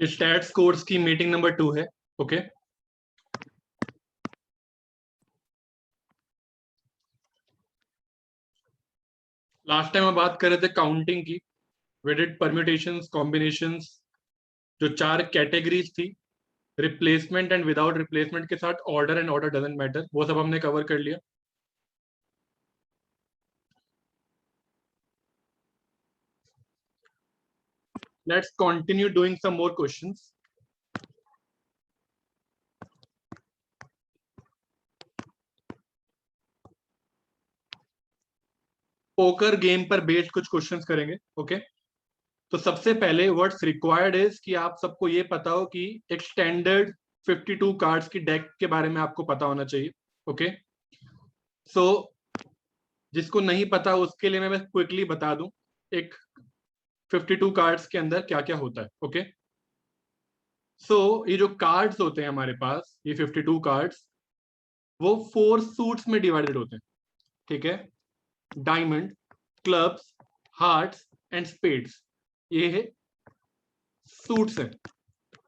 ये stats course की meeting number 2 है। ओके, लास्ट टाइम हम बात कर रहे थे काउंटिंग की। वी डिड परम्यूटेशंस, कॉम्बिनेशंस, जो 4 कैटेगरीज थी, रिप्लेसमेंट एंड विदाउट रिप्लेसमेंट के साथ order and order doesn't matter, वो सब हमने कवर कर लिया। Let's continue doing some more questions. Poker game पर बेस्ड कुछ क्वेश्चंस करेंगे। ओके, तो सबसे पहले व्हाट्स रिक्वायर्ड इज कि आप सबको ये पता हो कि एक स्टैंडर्ड 52 कार्ड्स की डेक के बारे में आपको पता होना चाहिए। ओके, सो जिसको नहीं पता उसके लिए मैं बस क्विकली बता दूं एक 52 कार्ड्स के अंदर क्या क्या होता है। ओके, सो ये जो कार्ड्स होते हैं हमारे पास, ये 52 कार्ड्स, वो 4 सूट्स में डिवाइडेड होते हैं। ठीक है, diamond, clubs, hearts and spades, ये है सूट्स है।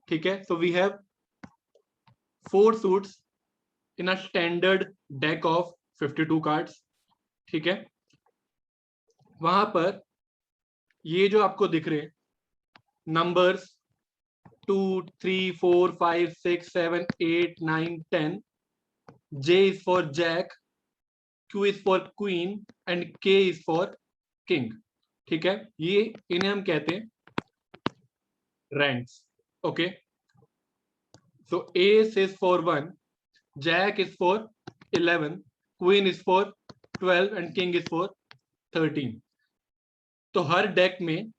ठीक है, so we have 4 suits in a standard deck of 52 cards. ठीक है, वहां पर ये जो आपको दिख रहे हैं numbers 2, 3, 4, 5, 6, 7, 8, 9, 10, J is for Jack, Q is for Queen and K is for King। ठीक है, ये इन्हें हम कहते हैं ranks. Okay, so Ace is for 1, Jack is for 11, Queen is for 12 and King is for 13। तो हर डेक में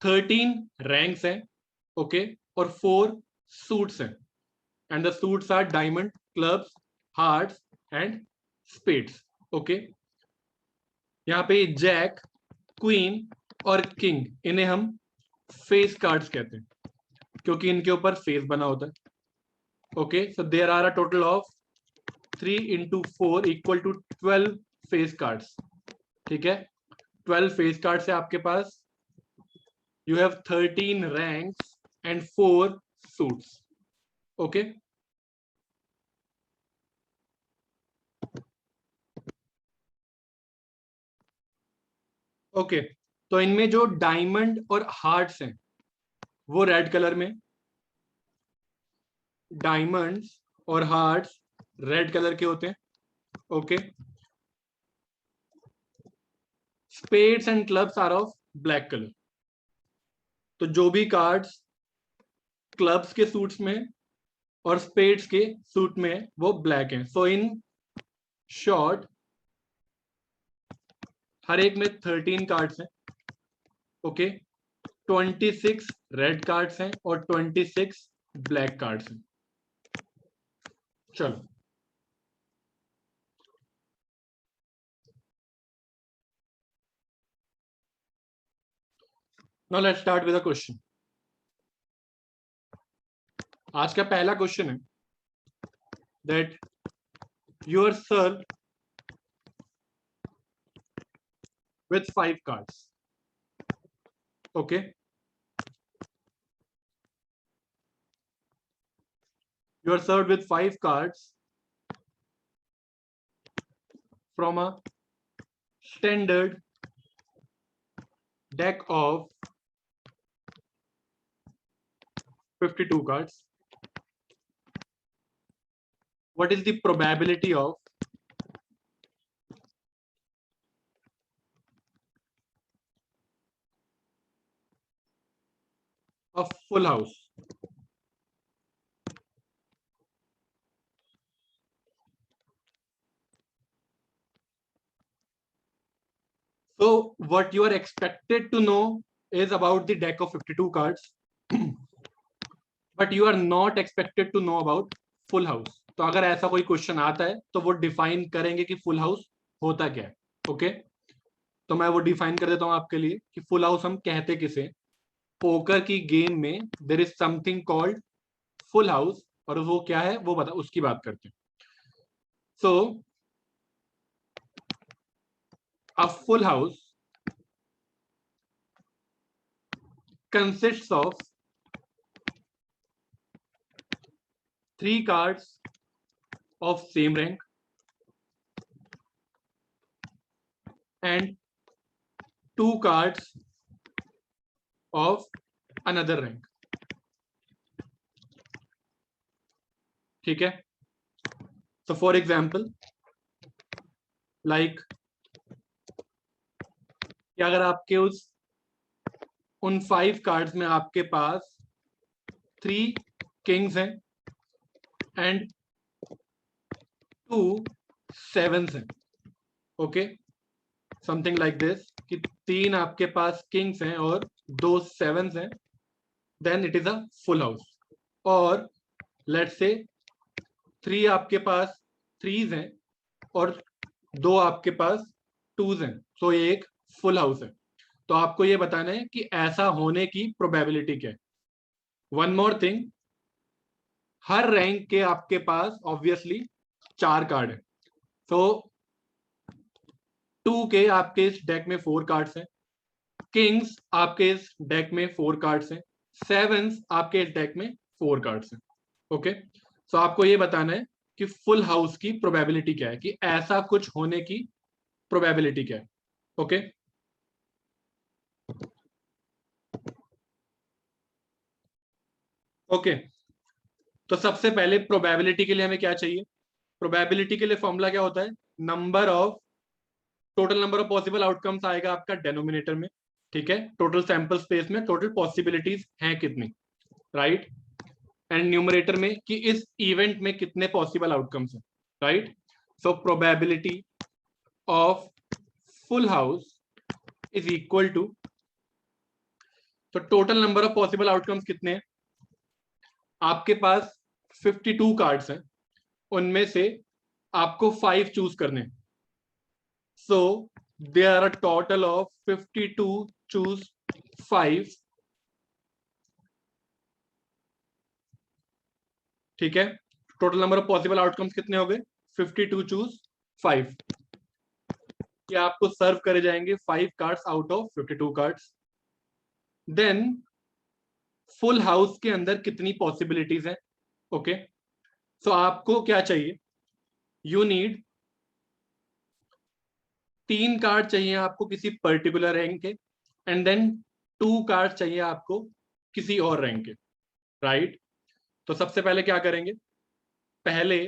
13 ranks हैं। ओके, और 4 सूट्स हैं, and the suits are diamond, clubs, hearts and spades. Okay, यहाँ पे जैक, क्वीन और king, इन्हें हम फेस कार्ड्स कहते हैं क्योंकि इनके ऊपर फेस बना होता है। Okay, so there are a total of 3 into 4 equal to 12 face cards. ठीक है, 12 फेस कार्ड्स है आपके पास। You have 13 ranks and 4 suits। Okay, okay, तो इनमें जो डायमंड और हार्ट्स हैं वो रेड कलर में, डायमंड्स और हार्ट्स रेड कलर के होते हैं। Okay, spades and clubs are of black colour. तो जो भी कार्ड्स क्लब्स के सूट्स में और स्पेड्स के सूट में वो ब्लैक हैं। सो इन शॉर्ट हर एक में 13 कार्ड्स हैं। ओके, 26 रेड कार्ड्स हैं और 26 ब्लैक कार्ड्स हैं। चलो, now let's start with a question. आज का पहला क्वेश्चन है that you are served with 5 cards। Okay, you are served with 5 cards from a standard deck of 52 cards। What is the probability of a full house? So what you are expected to know is about the deck of 52 cards but you are not expected to know about full house। तो अगर ऐसा कोई question आता है तो वो define करेंगे कि फुल हाउस होता क्या है। ओके, तो मैं वो डिफाइन कर देता हूं आपके लिए कि फुल हाउस हम कहते किसे। पोकर की गेम में there is something called full house, और वो क्या है वो बता, उसकी बात करते हैं। So a full house consists of 3 cards of same rank and 2 cards of another rank. ठीक है. So for example, like कि अगर आपके उन 5 कार्ड्स में आपके पास 3 किंग्स हैं एंड 2 सेवंस हैं, ओके, समथिंग लाइक दिस, कि 3 आपके पास किंग्स हैं और 2 सेवंस हैं, then it is a full house. और लेट्स से 3 आपके पास थ्रीज हैं और 2 आपके पास टूज हैं, तो ये एक फुल हाउस है. तो आपको ये बताना है कि ऐसा होने की प्रोबेबिलिटी क्या है. वन मोर थिंग, हर रैंक के आपके पास ऑब्वियसली 4 कार्ड है. तो 2 के आपके इस डेक में 4 कार्ड्स हैं, किंग्स आपके इस डेक में 4 कार्ड्स हैं, सेवंस आपके इस डेक में 4 कार्ड्स हैं. ओके, सो आपको ये बताना है कि फुल हाउस की प्रोबेबिलिटी क्या है, कि ऐसा कुछ होने की प्रोबेबिलिटी क्या है. Okay, okay. तो सबसे पहले प्रोबेबिलिटी के लिए हमें क्या चाहिए? प्रोबेबिलिटी के लिए फॉर्मूला क्या होता है? Number of total number of possible outcomes आएगा आपका डेनोमिनेटर में, ठीक है, टोटल सैंपल स्पेस में टोटल पॉसिबिलिटीज हैं कितनी, राइट, एंड न्यूमरेटर में कि इस इवेंट में कितने पॉसिबल आउटकम्स हैं, right. So probability of full house is equal to, तो total number of possible outcomes कितने हैं? आपके पास 52 कार्ड्स हैं, उनमें से आपको 5 चूज करने. So there are a total of 52 choose 5, ठीक है. Total number of possible outcomes कितने हो गए? 52 चूज 5. ये आपको सर्व करे जाएंगे 5 cards out of 52 cards. Then full house के अंदर कितनी पॉसिबिलिटीज हैं? ओके, सो आपको क्या चाहिए? यू नीड 3 कार्ड चाहिए आपको किसी पर्टिकुलर रैंक के, एंड देन 2 कार्ड चाहिए आपको किसी और रैंक के, राइट. तो सबसे पहले क्या करेंगे? पहले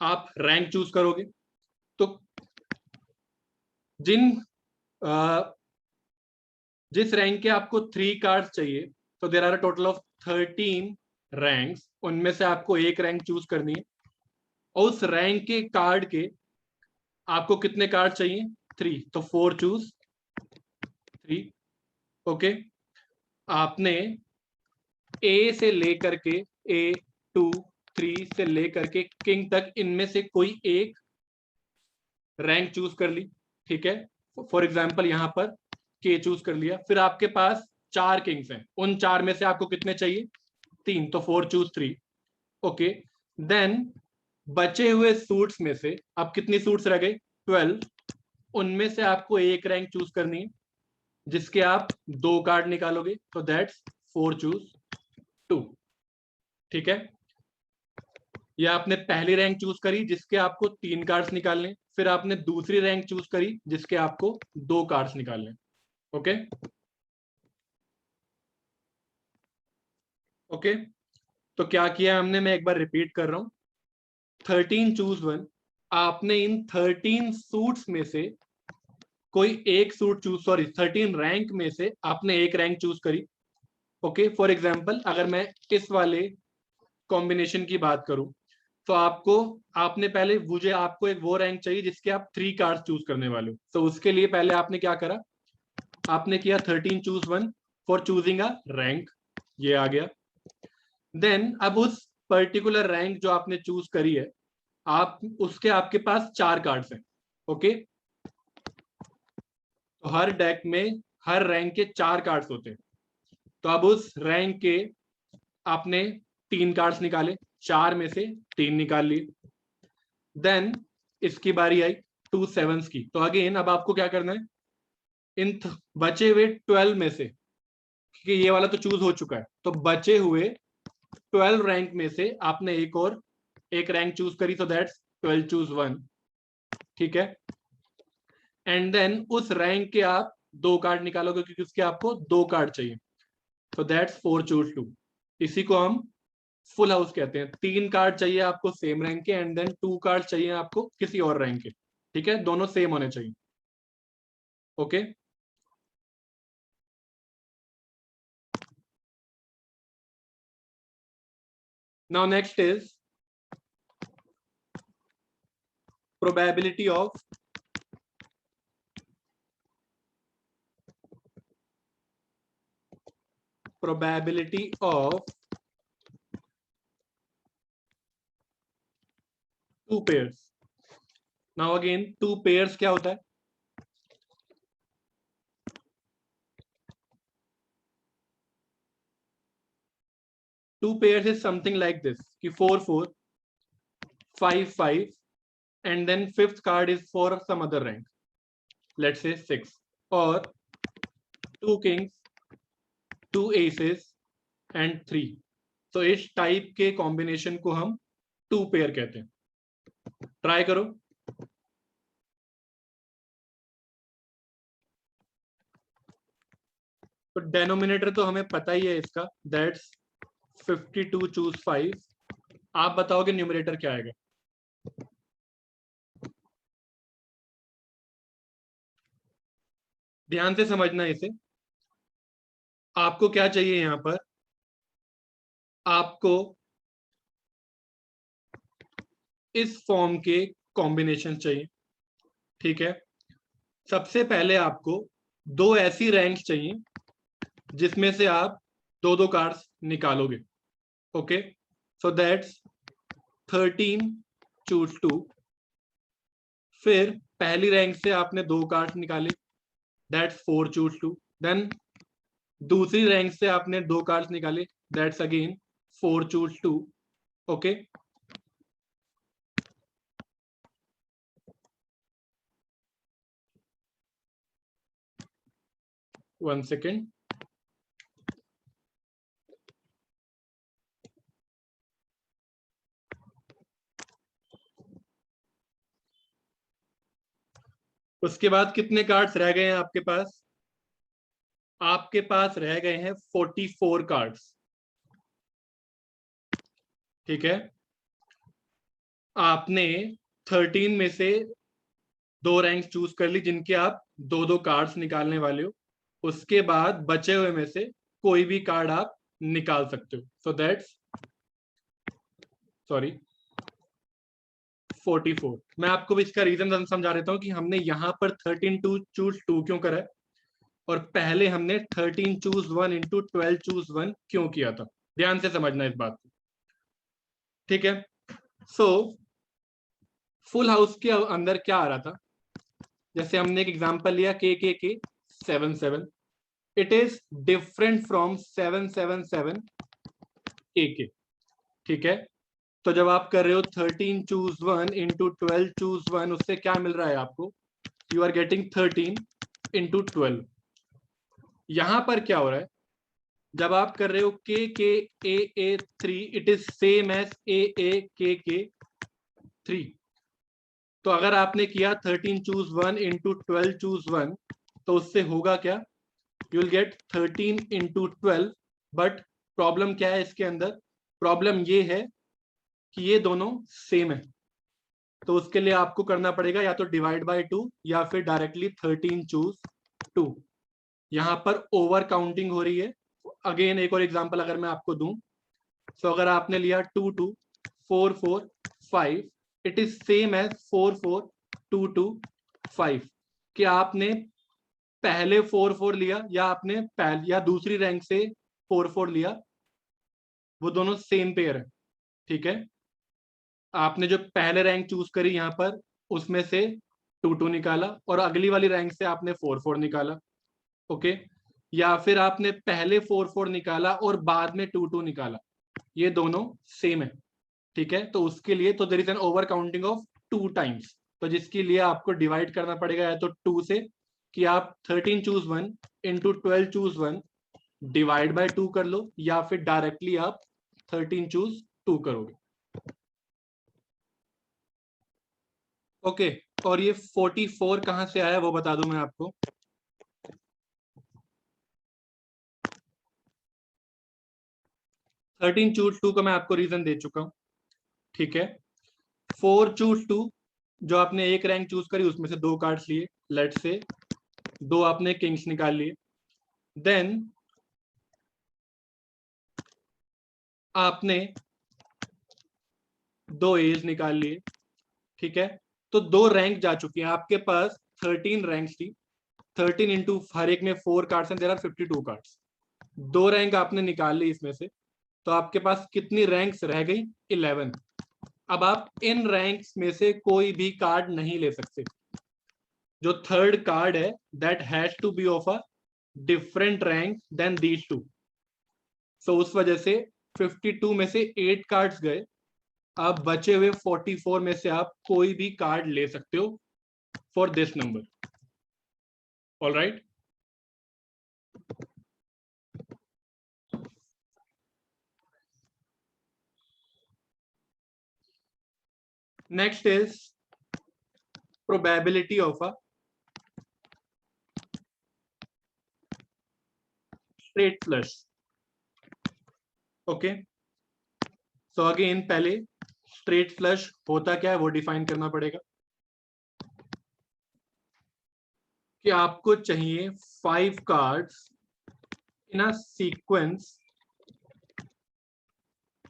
आप रैंक चूज करोगे. तो जिस रैंक के आपको 3 कार्ड चाहिए, तो there are a total of 13 ranks, उनमें से आपको एक रैंक चूज करनी है. और उस रैंक के कार्ड के आपको कितने कार्ड चाहिए? 3, तो 4 चूज 3. ओके, आपने ए से लेकर के A2 3 से लेकर के किंग तक इनमें से कोई एक रैंक चूज कर ली, ठीक है. फॉर एग्जांपल यहां पर के चूज कर लिया. फिर आपके पास 4 किंग्स हैं, उन 4 में से आपको कितने चाहिए? 3, तो 4 चूज 3. ओके, देन बचे हुए सूट्स में से अब कितनी सूट्स रह गई? 12. उनमें से आपको एक रैंक चूज करनी है जिसके आप 2 कार्ड निकालोगे, तो दैट्स 4 चूज 2, ठीक है. या आपने पहली रैंक चूज करी जिसके आपको 3 कार्ड्स निकालने, फिर आपने दूसरी रैंक चूज करी जिसके आपको 2 कार्ड्स निकालने. Okay, okay. तो क्या किया हमने, मैं एक बार रिपीट कर रहा हूं. 13 चूज 1, आपने इन 13 सूट्स में से कोई एक सूट चूज, सॉरी 13 रैंक में से आपने एक रैंक चूज करी. ओके, फॉर एग्जांपल अगर मैं इस वाले कॉम्बिनेशन की बात करूं, तो आपने पहले मुझे आपको एक वो रैंक चाहिए जिसके आप 3 कार्ड चूज करने वाले हो. तो उसके लिए पहले आपने क्या करा? आपने किया 13 choose 1 for choosing a rank, ये आ गया. देन अब उस पर्टिकुलर रैंक जो आपने चूज करी है, आपके पास 4 कार्ड्स हैं. ओके, तो हर डेक में हर रैंक के 4 कार्ड्स होते हैं. तो अब उस रैंक के आपने 3 कार्ड्स निकाले, 4 में से 3 निकाल लिए. देन इसकी बारी आई 2 सेवंस की. तो अगेन अब आपको क्या करना है? इन बचे हुए 12 में से, क्योंकि ये वाला तो चूज हो चुका है, तो बचे हुए 12 रैंक में से आपने एक रैंक चूज करी, सो दैट्स 12 चूज 1, ठीक है। एंड देन उस रैंक के आप 2 कार्ड निकालोगे क्योंकि उसके आपको 2 कार्ड चाहिए, सो दैट्स 4 चूज 2। इसी को हम फुल हाउस कहते हैं। 3 कार्ड चाहिए आपको सेम रैंक के, एंड देन 2 कार्ड चाहिए आपको किसी और रैंक के, ठीक है, दोनों सेम होने चाहिए, okay. Now next is probability of two pairs. Now again, 2 pairs क्या होता है? Two pairs is something like this कि 4 4 5 5 and then 5th card is for some other rank, let's say 6, or 2 kings 2 aces and 3। तो इस type के combination को हम 2 pair कहते हैं। ट्राई करो। तो डेनोमिनेटर तो हमें पता ही है इसका, दैट्स 52 चूज 5। आप बताओगे न्यूमरेटर क्या आएगा? ध्यान से समझना इसे। आपको क्या चाहिए यहां पर? आपको इस फॉर्म के कॉम्बिनेशन चाहिए, ठीक है। सबसे पहले आपको 2 ऐसी रैंक चाहिए जिसमें से आप 2 कार्ड्स निकालोगे, ओके। So that's 13 choose 2। फिर पहली रैंक से आपने 2 कार्ड्स निकाले, दैट्स 4 चूज 2। देन दूसरी रैंक से आपने 2 कार्ड्स निकाले, that's again 4 choose 2, okay. One second. उसके बाद कितने कार्ड्स रह गए हैं आपके पास? आपके पास रह गए हैं 44 कार्ड्स, ठीक है। आपने 13 में से 2 रैंक चूज कर ली जिनके आप 2 कार्ड्स निकालने वाले हो। उसके बाद बचे हुए में से कोई भी कार्ड आप निकाल सकते हो। So that's 44। मैं आपको भी इसका रीजन समझा देता हूं कि हमने यहां पर 13 टू चूज 2 क्यों करा है, और पहले हमने 13 चूज 1 इंटू 12 चूज 1 क्यों किया था। ध्यान से समझना इस बात को, ठीक है। सो फुल हाउस के अंदर क्या आ रहा था? जैसे हमने एक एग्जांपल लिया के 7 7, इट इज डिफरेंट फ्रॉम 7 7 7 के, ठीक है। तो जब आप कर रहे हो 13 चूज 1 इंटू 12 चूज 1, उससे क्या मिल रहा है आपको? You are getting 13 into 12। यहां पर क्या हो रहा है? जब आप कर रहे हो के 3, इट इज सेम एज के 3। तो अगर आपने किया 13 चूज 1 इंटू 12 चूज 1, तो उससे होगा क्या? You will gate 13 into 12। But problem क्या है इसके अंदर? प्रॉब्लम ये है कि ये दोनों सेम है, तो उसके लिए आपको करना पड़ेगा या तो डिवाइड बाय 2 या फिर डायरेक्टली 13 चूज 2। यहां पर ओवर काउंटिंग हो रही है। अगेन एक और एग्जांपल अगर मैं आपको दूं, तो अगर आपने लिया 2 2 4 4 5, इट इज सेम एज 4 4 2 2 5। कि आपने पहले 4 4 लिया या आपने या दूसरी रैंक से 4 4 लिया, वो दोनों सेम पेयर है, ठीक है। आपने जो पहले रैंक चूज करी यहां पर, उसमें से 2 2 निकाला, और अगली वाली रैंक से आपने 4 4 निकाला, ओके। या फिर आपने पहले 4 4 निकाला और बाद में 2 2 निकाला, ये दोनों सेम है, ठीक है। तो उसके लिए तो there is an over counting of 2 times, तो जिसके लिए आपको डिवाइड करना पड़ेगा या तो 2 से, कि आप 13 choose 1 into 12 choose 1 divide by 2 कर लो, या फिर डायरेक्टली आप 13 चूज 2 करोगे। ओके, और ये 44 कहां से आया वो बता दूं मैं आपको। थर्टीन चूज 2 का मैं आपको रीजन दे चुका हूं, ठीक है। 4 चूज 2, जो आपने एक रैंक चूज करी उसमें से 2 कार्ड्स लिए, लेट से 2 आपने किंग्स निकाल लिए। देन आपने 2 एज निकाल लिए, ठीक है। तो 2 रैंक जा चुकी हैं आपके पास, 13 रैंक्स थी। 13 इंटू हर एक में 4 कार्ड्स हैं, देयर आर 52 कार्ड्स। 2 रैंक आपने निकाल ली इसमें से, तो आपके पास कितनी रैंक्स रह गई? 11। अब आप इन रैंक्स में से कोई भी कार्ड नहीं ले सकते। जो थर्ड कार्ड है that has to be of a different rank than these two. सो उस वजह से 52 में से 8 कार्ड्स गए। अब बचे हुए 44 में से आप कोई भी कार्ड ले सकते हो for this number. All right, next is probability of a straight flush. Okay, so again पहले स्ट्रेट फ्लश होता क्या है वो डिफाइन करना पड़ेगा, कि आपको चाहिए 5 cards in a sequence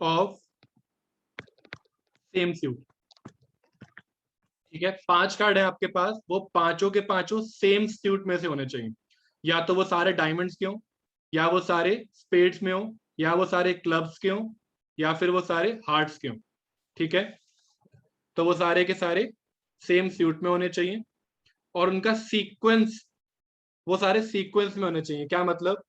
of same suit, ठीक है। 5 कार्ड है आपके पास, वो पांचों के पांचों सेम सूट में से होने चाहिए। या तो वो सारे डायमंड्स के हों, या वो सारे स्पेड्स में हो, या वो सारे क्लब्स के हों, या फिर वो सारे हार्ट्स के हों, ठीक है। तो वो सारे के सारे सेम सूट में होने चाहिए, और उनका सीक्वेंस, वो सारे सीक्वेंस में होने चाहिए। क्या मतलब?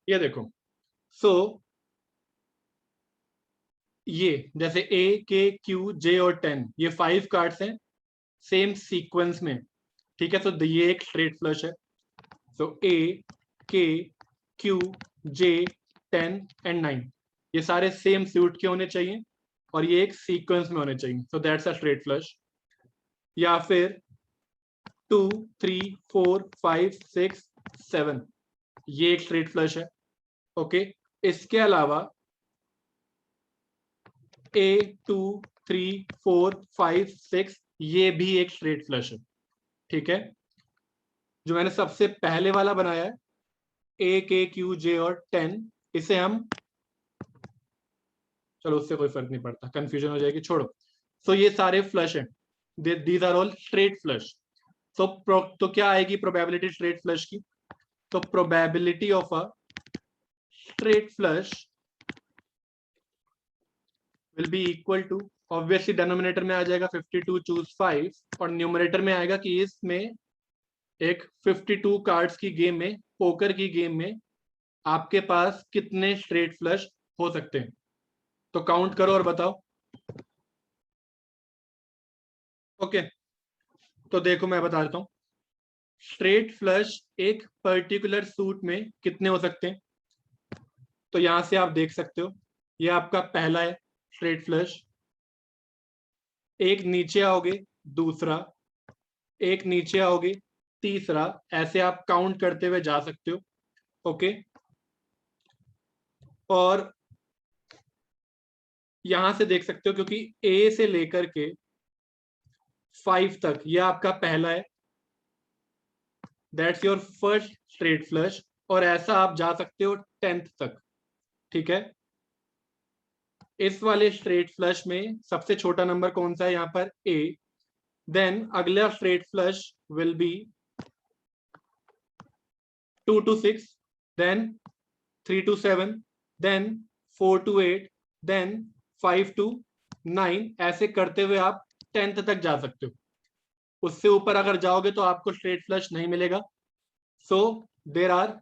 ये देखो, सो ये जैसे ए के क्यू जे और 10, ये 5 कार्ड्स हैं सेम सीक्वेंस में, ठीक है। तो ये एक स्ट्रेट फ्लश है। सो ए के क्यू जे 10 एंड 9, ये सारे सेम सूट के होने चाहिए, और ये एक सीक्वेंस में होने चाहिए। So that's a straight flush. या फिर 2 3 4 5 6 7, ये एक स्ट्रेट फ्लश है, ओके। इसके अलावा A 2 3 4 5 6, ये भी एक स्ट्रेट फ्लश है, ठीक है। जो मैंने सबसे पहले वाला बनाया है ए के क्यू जे और 10, इसे हम, चलो उससे कोई फर्क नहीं पड़ता, कंफ्यूजन हो जाएगी, छोड़ो। सो ये सारे फ्लश हैं, these are all straight flush. तो क्या आएगी प्रोबेबिलिटी स्ट्रेट फ्लश की? तो probability of a straight flush will be equal to, obviously denominator में आ जाएगा 52 चूज 5, और न्यूमरेटर में आएगा कि इसमें एक 52 कार्ड्स की गेम में, पोकर की गेम में आपके पास कितने स्ट्रेट फ्लश हो सकते हैं। तो काउंट करो और बताओ। ओके, तो देखो मैं बता देता हूं, स्ट्रेट फ्लश एक पर्टिकुलर सूट में कितने हो सकते हैं। तो यहां से आप देख सकते हो, ये आपका पहला है स्ट्रेट फ्लश, एक नीचे आओगे दूसरा, एक नीचे आओगे तीसरा, ऐसे आप काउंट करते हुए जा सकते हो, ओके। और यहां से देख सकते हो, क्योंकि ए से लेकर के 5 तक ये आपका पहला है, that's your first straight flush, और ऐसा आप जा सकते हो 10th तक, ठीक है। इस वाले स्ट्रेट फ्लश में सबसे छोटा नंबर कौन सा है? यहां पर ए। देन अगला straight flush will be 2 to 6, then 3 to 7, then 4 to 8, then 5 to 9, ऐसे करते हुए आप 10th तक जा सकते हो। उससे ऊपर अगर जाओगे तो आपको स्ट्रेट फ्लश नहीं मिलेगा। सो देर आर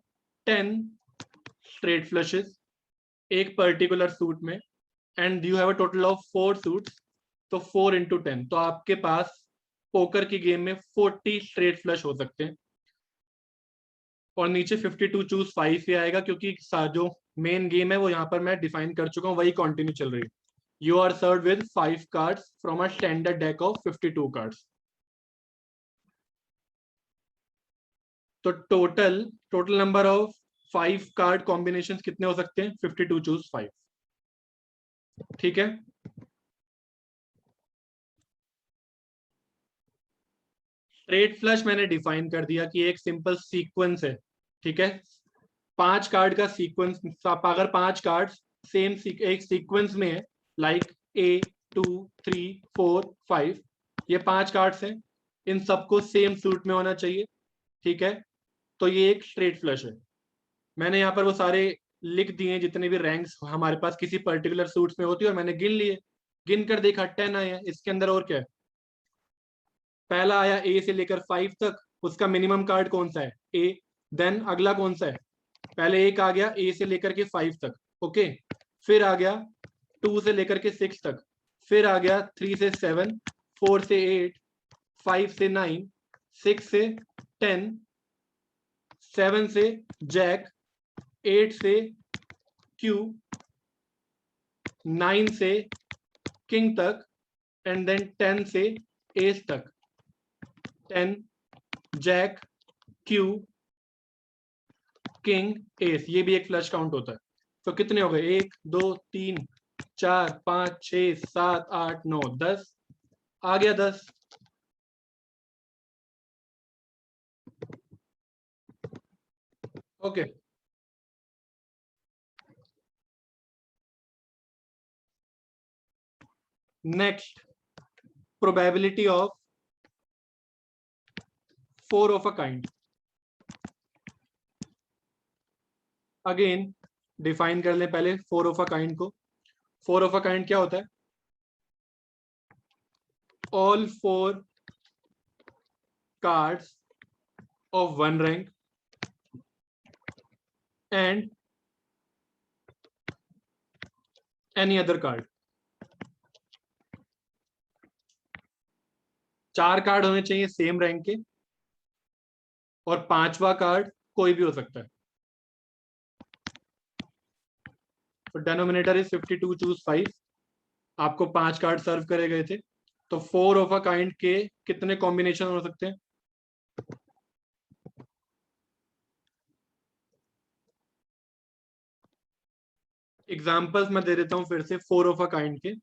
10 स्ट्रेट फ्लशेस एक पर्टिकुलर सूट में, and you have a total of 4 suits, तो 4 into 10, तो आपके पास पोकर की गेम में 40 स्ट्रेट फ्लश हो सकते हैं। और नीचे 52 चूज 5 ही आएगा, क्योंकि जो मेन गेम है वो यहाँ पर मैं डिफाइन कर चुका हूँ, वही कंटिन्यू चल रही है। You are serve with 5 cards from a standard deck of 52 cards. तो total number of 5 card combination कितने हो सकते हैं? 52 चूज 5। ठीक है, स्ट्रेट फ्लश मैंने डिफाइन कर दिया कि एक सिंपल सीक्वेंस है। ठीक है, 5 कार्ड का सीक्वेंस, अगर 5 कार्ड सेम एक सीक्वेंस में है, लाइक A 2 3 4 5, ये 5 कार्ड्स हैं, इन सबको सेम सूट में होना चाहिए। ठीक है, तो ये एक स्ट्रेट फ्लश है। मैंने यहाँ पर वो सारे लिख दिए जितने भी रैंक्स हमारे पास किसी पर्टिकुलर सूट्स में होती है, और मैंने गिन लिए, गिन कर देखा 10 आए हैं। इसके अंदर और क्या है? पहला आया A से लेकर 5 तक, उसका मिनिमम कार्ड कौन सा है? A। देन अगला कौन सा है? पहले एक आ गया A से लेकर के 5 तक, ओके। फिर आ गया 2 से लेकर के 6 तक, फिर आ गया 3 से 7, 4 से 8, 5 से 9, 6 से 10, 7 से जैक, 8 से क्यू, 9 से किंग तक, एंड देन 10 से एस तक। 10 जैक क्यू किंग एस, ये भी एक फ्लश काउंट होता है। तो कितने हो गए? 1 2 3 4 5 6 7 8 9 10, आ गया 10। Okay, next, probability of 4 of a kind. Again define कर ले पहले 4 ऑफ अ काइंड को। 4 ऑफ अ काइंड क्या होता है? All 4 cards of 1 rank and any other card. 4 card होने चाहिए सेम रैंक के, और 5वां कार्ड कोई भी हो सकता है। तो डेनोमिनेटर इज 52 चूज 5। आपको 5 कार्ड सर्व करे गए थे, तो 4 ऑफ अ काइंड के कितने कॉम्बिनेशन हो सकते हैं? एग्जाम्पल्स मैं दे देता हूं फिर से 4 ऑफ अ काइंड के।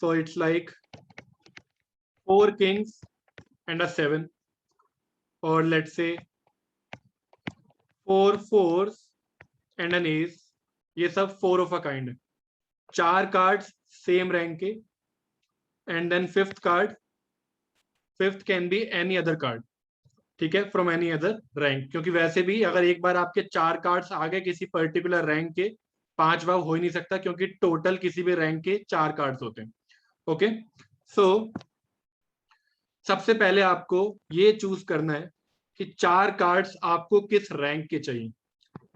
So it's like 4 Kings and अ 7, और लेट्स से 4 फोर्स एंड एन एस। ये सब 4 ऑफ अ काइंड है। 4 कार्ड्स सेम रैंक के, and then fifth can be any other card. ठीक है, फ्रॉम एनी अदर रैंक, क्योंकि वैसे भी अगर एक बार आपके 4 कार्ड्स आ गए किसी पर्टिकुलर रैंक के, 5वां हो ही नहीं सकता, क्योंकि टोटल किसी भी रैंक के 4 कार्ड्स होते हैं। ओके, सो सबसे पहले आपको ये चूज करना है कि 4 कार्ड्स आपको किस रैंक के चाहिए।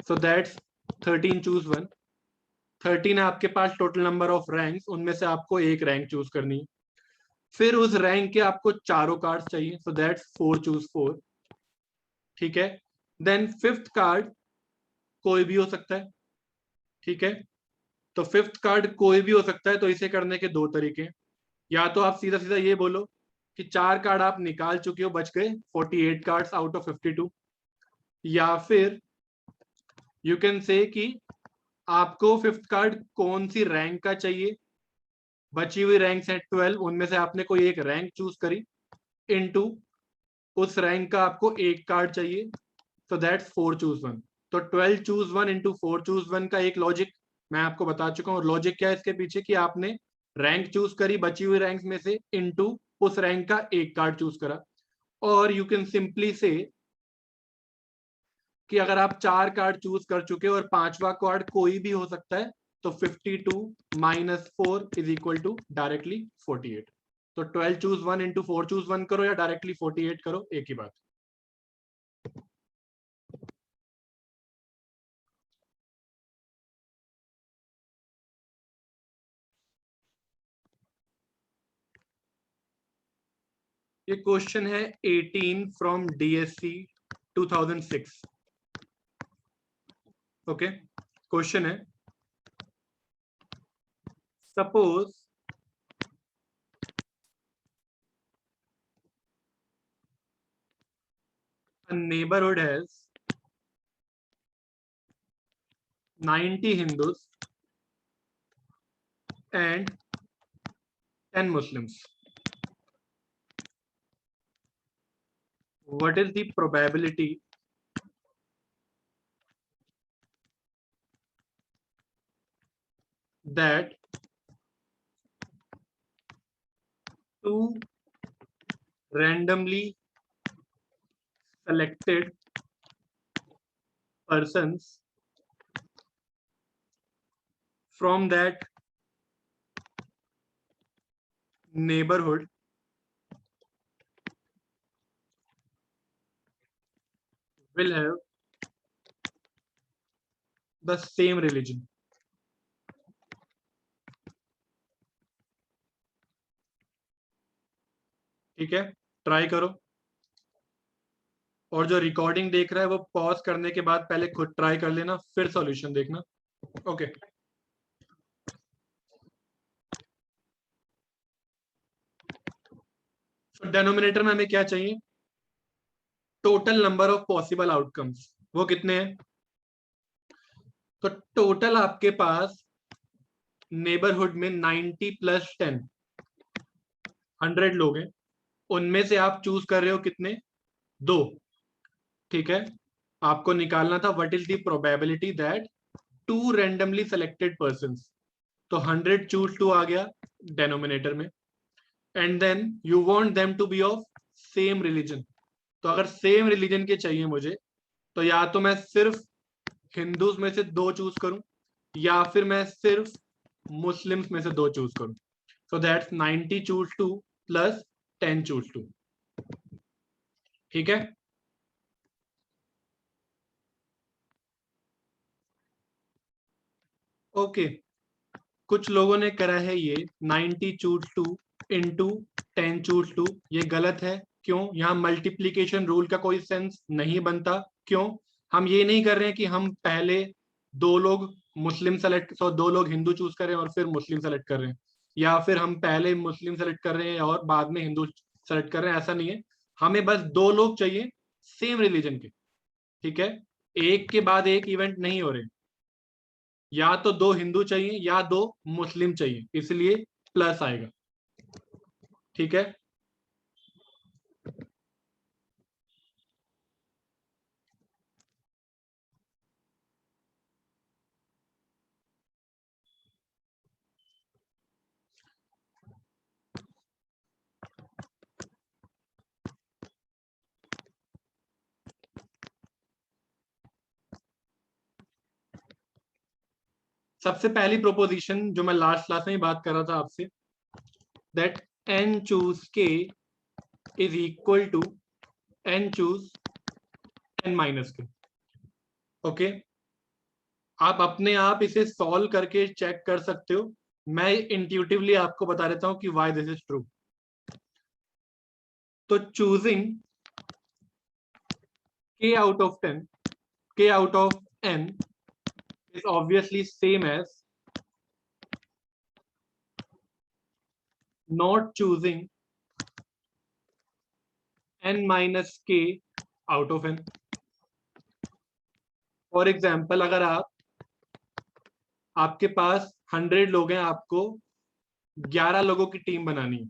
So that's 13 choose 1। 13 है आपके पास टोटल नंबर ऑफ रैंक्स, उनमें से आपको एक रैंक चूज करनी है। फिर उस रैंक के आपको चारों कार्ड्स चाहिए, सो दैट्स 4 चूज 4। ठीक है, देन फिफ्थ कार्ड कोई भी हो सकता है। ठीक है, तो फिफ्थ कार्ड कोई भी हो सकता है, तो इसे करने के 2 तरीके हैं। या तो आप सीधा सीधा ये बोलो कि 4 कार्ड आप निकाल चुके हो, बच गए 48 कार्ड्स आउट ऑफ 52, या फिर यू कैन से कि आपको फिफ्थ कार्ड कौन सी रैंक का चाहिए। बची हुई रैंक्स हैं 12, उनमें से आपने कोई एक रैंक चूज करी, इनटू उस रैंक का आपको एक कार्ड चाहिए, तो दैट्स 4 चूज 1। तो 12 चूज 1 इंटू 4 चूज 1 का एक लॉजिक मैं आपको बता चुका हूँ। लॉजिक क्या है इसके पीछे? कि आपने रैंक चूज करी बची हुई रैंक्स में से, इनटू उस रैंक का एक कार्ड चूज करा। और यू कैन सिंपली से कि अगर आप 4 कार्ड चूज कर चुके हो और 5वां कार्ड कोई भी हो सकता है, तो 52 minus 4 is equal to directly 48। तो 12 चूज 1 इंटू 4 चूज 1 करो, या डायरेक्टली 48 करो, एक ही बात। ये क्वेश्चन है 18 फ्रॉम DSC 2006. ओके, क्वेश्चन है suppose a neighborhood has 90 Hindus and 10 Muslims. What is the probability that two randomly selected persons from that neighborhood will have the same religion? ठीक है, ट्राई करो, और जो रिकॉर्डिंग देख रहा है वो पॉज करने के बाद पहले खुद ट्राई कर लेना, फिर सॉल्यूशन देखना. ओके, डेनोमिनेटर में हमें क्या चाहिए? Total number of possible outcomes. वो कितने हैं? तो टोटल आपके पास नेबरहुड में 90 प्लस 10 100 लोग हैं. उनमें से आप चूज कर रहे हो कितने? 2. ठीक है, आपको निकालना था what is the probability that two randomly selected persons. तो 100 चूज 2 आ गया डेनोमिनेटर में. And then you want them to be of same religion. तो अगर सेम रिलीजन के चाहिए मुझे, तो या तो मैं सिर्फ हिंदूज में से 2 चूज करूं, या फिर मैं सिर्फ मुस्लिम्स में से 2 चूज करूं. So that's 90 choose 2 plus 10 choose 2. ठीक है, ओके. कुछ लोगों ने करा है ये 90 चूज 2 इंटू 10 चूज 2. ये गलत है. क्यों? यहाँ मल्टीप्लीकेशन रूल का कोई सेंस नहीं बनता. क्यों? हम ये नहीं कर रहे हैं कि हम पहले 2 लोग मुस्लिम सेलेक्ट 2 लोग हिंदू चूज कर रहे हैं और फिर मुस्लिम सेलेक्ट कर रहे हैं, या फिर हम पहले मुस्लिम सेलेक्ट कर रहे हैं और बाद में हिंदू सेलेक्ट कर रहे हैं. ऐसा नहीं है. हमें बस 2 लोग चाहिए सेम रिलीजन के. ठीक है, एक के बाद एक इवेंट नहीं हो रहे. या तो 2 हिंदू चाहिए या 2 मुस्लिम चाहिए, इसलिए प्लस आएगा. ठीक है, सबसे पहली प्रोपोजिशन जो मैं लास्ट क्लास में ही बात कर रहा था आपसे, that n choose k is equal to n choose n minus k. Okay, आप अपने आप इसे सॉल्व करके चेक कर सकते हो. मैं इंट्यूटिवली आपको बता देता हूं कि व्हाई दिस इज ट्रू. तो choosing k out of 10, k out of n is obviously same as not choosing n minus k out of n. For example, अगर आपके पास 100 लोग हैं, आपको 11 लोगों की टीम बनानी है,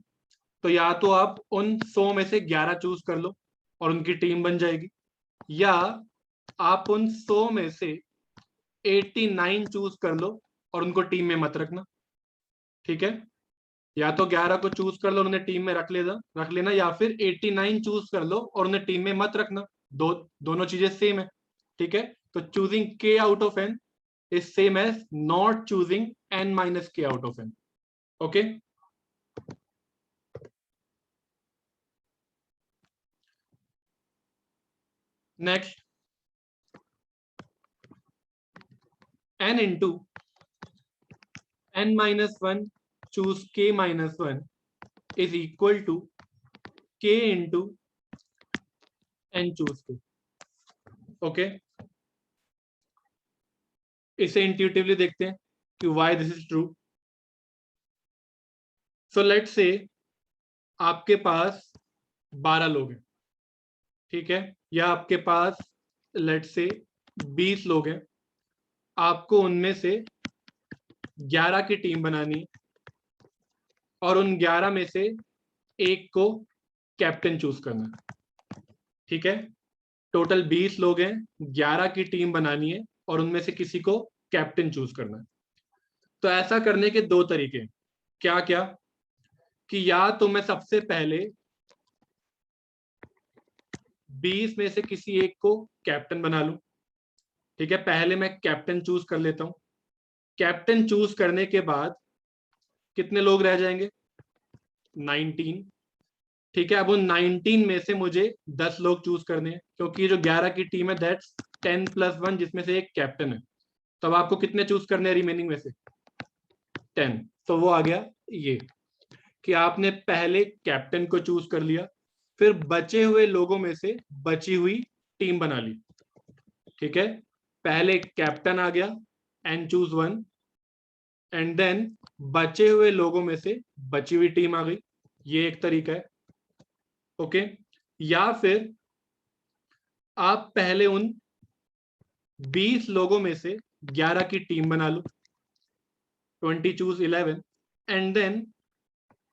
तो या तो आप उन 100 में से 11 चूज कर लो और उनकी टीम बन जाएगी, या आप उन 100 में से 89 चूज कर लो और उनको टीम में मत रखना. ठीक है, या तो 11 को चूज कर लो और उन्हें टीम में रख लेना, या फिर 89 चूज कर लो और उन्हें टीम में मत रखना. दोनों चीजें सेम है. ठीक है, तो choosing k out of n is same as not choosing n minus k out of n. Okay, next, n into n minus 1 choose k minus 1 is equal to k into n choose k. Okay, इसे intuitively देखते हैं कि why this is true. So let's say आपके पास 12 लोग हैं, ठीक है, या आपके पास लेट्स से 20 लोग हैं। आपको उनमें से 11 की टीम बनानी है और उन 11 में से एक को कैप्टन चूज करना है, ठीक है। टोटल 20 लोग हैं, 11 की टीम बनानी है और उनमें से किसी को कैप्टन चूज करना है। तो ऐसा करने के दो तरीके हैं। क्या क्या कि या तो मैं सबसे पहले 20 में से किसी एक को कैप्टन बना लूं, ठीक है। पहले मैं कैप्टन चूज कर लेता हूं। कैप्टन चूज करने के बाद कितने लोग रह जाएंगे? 19, ठीक है। अब उन 19 में से मुझे 10 लोग चूज करने हैं, क्योंकि ये जो 11 की टीम है दैट्स 10+1, जिसमें से एक कैप्टन है। तब आपको कितने चूज करने हैं रिमेनिंग में से? 10। तो वो आ गया ये कि आपने पहले कैप्टन को चूज कर लिया, फिर बचे हुए लोगों में से बची हुई टीम बना ली, ठीक है। पहले कैप्टन आ गया, and choose one, and then बचे हुए लोगों में से बची हुई टीम आ गई। ये एक तरीका है, ओके। या फिर आप पहले उन 20 लोगों में से 11 की टीम बना लो, 20 चूज 11, एंड देन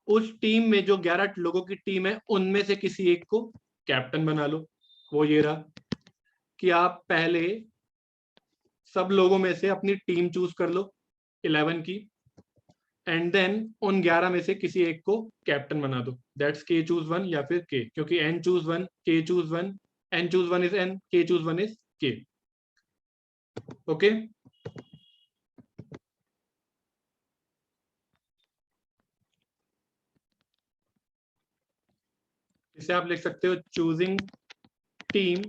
उस टीम में जो 11 लोगों की टीम है उनमें से किसी एक को कैप्टन बना लो। वो ये रहा कि आप पहले सब लोगों में से अपनी टीम चूज कर लो 11 की, एंड देन उन 11 में से किसी एक को कैप्टन बना दो। दैट्स के चूज वन या फिर के, क्योंकि n choose one, k choose one, n choose one is n, k choose one is k. Okay, इसे आप लिख सकते हो choosing team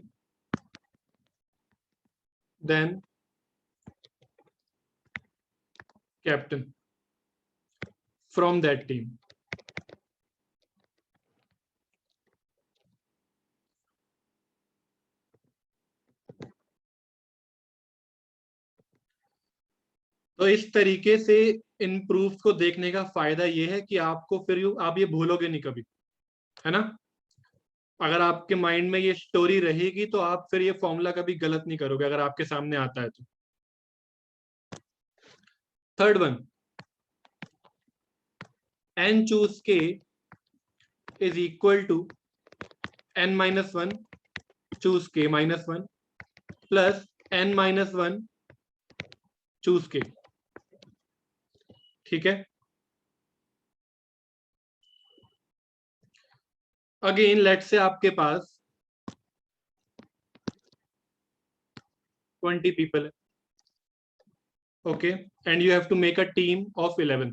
then captain from that team. तो इस तरीके से इन प्रूफ को देखने का फायदा ये है कि आपको फिर आप ये भूलोगे नहीं कभी, है ना। अगर आपके माइंड में ये स्टोरी रहेगी तो आप फिर ये फॉर्मूला कभी गलत नहीं करोगे अगर आपके सामने आता है तो। Third one, n choose k is equal to n-1 choose k -1 plus n-1 choose के, ठीक है। अगेन लेट्स से आपके पास 20 पीपल है, okay, and you have to make a team of 11।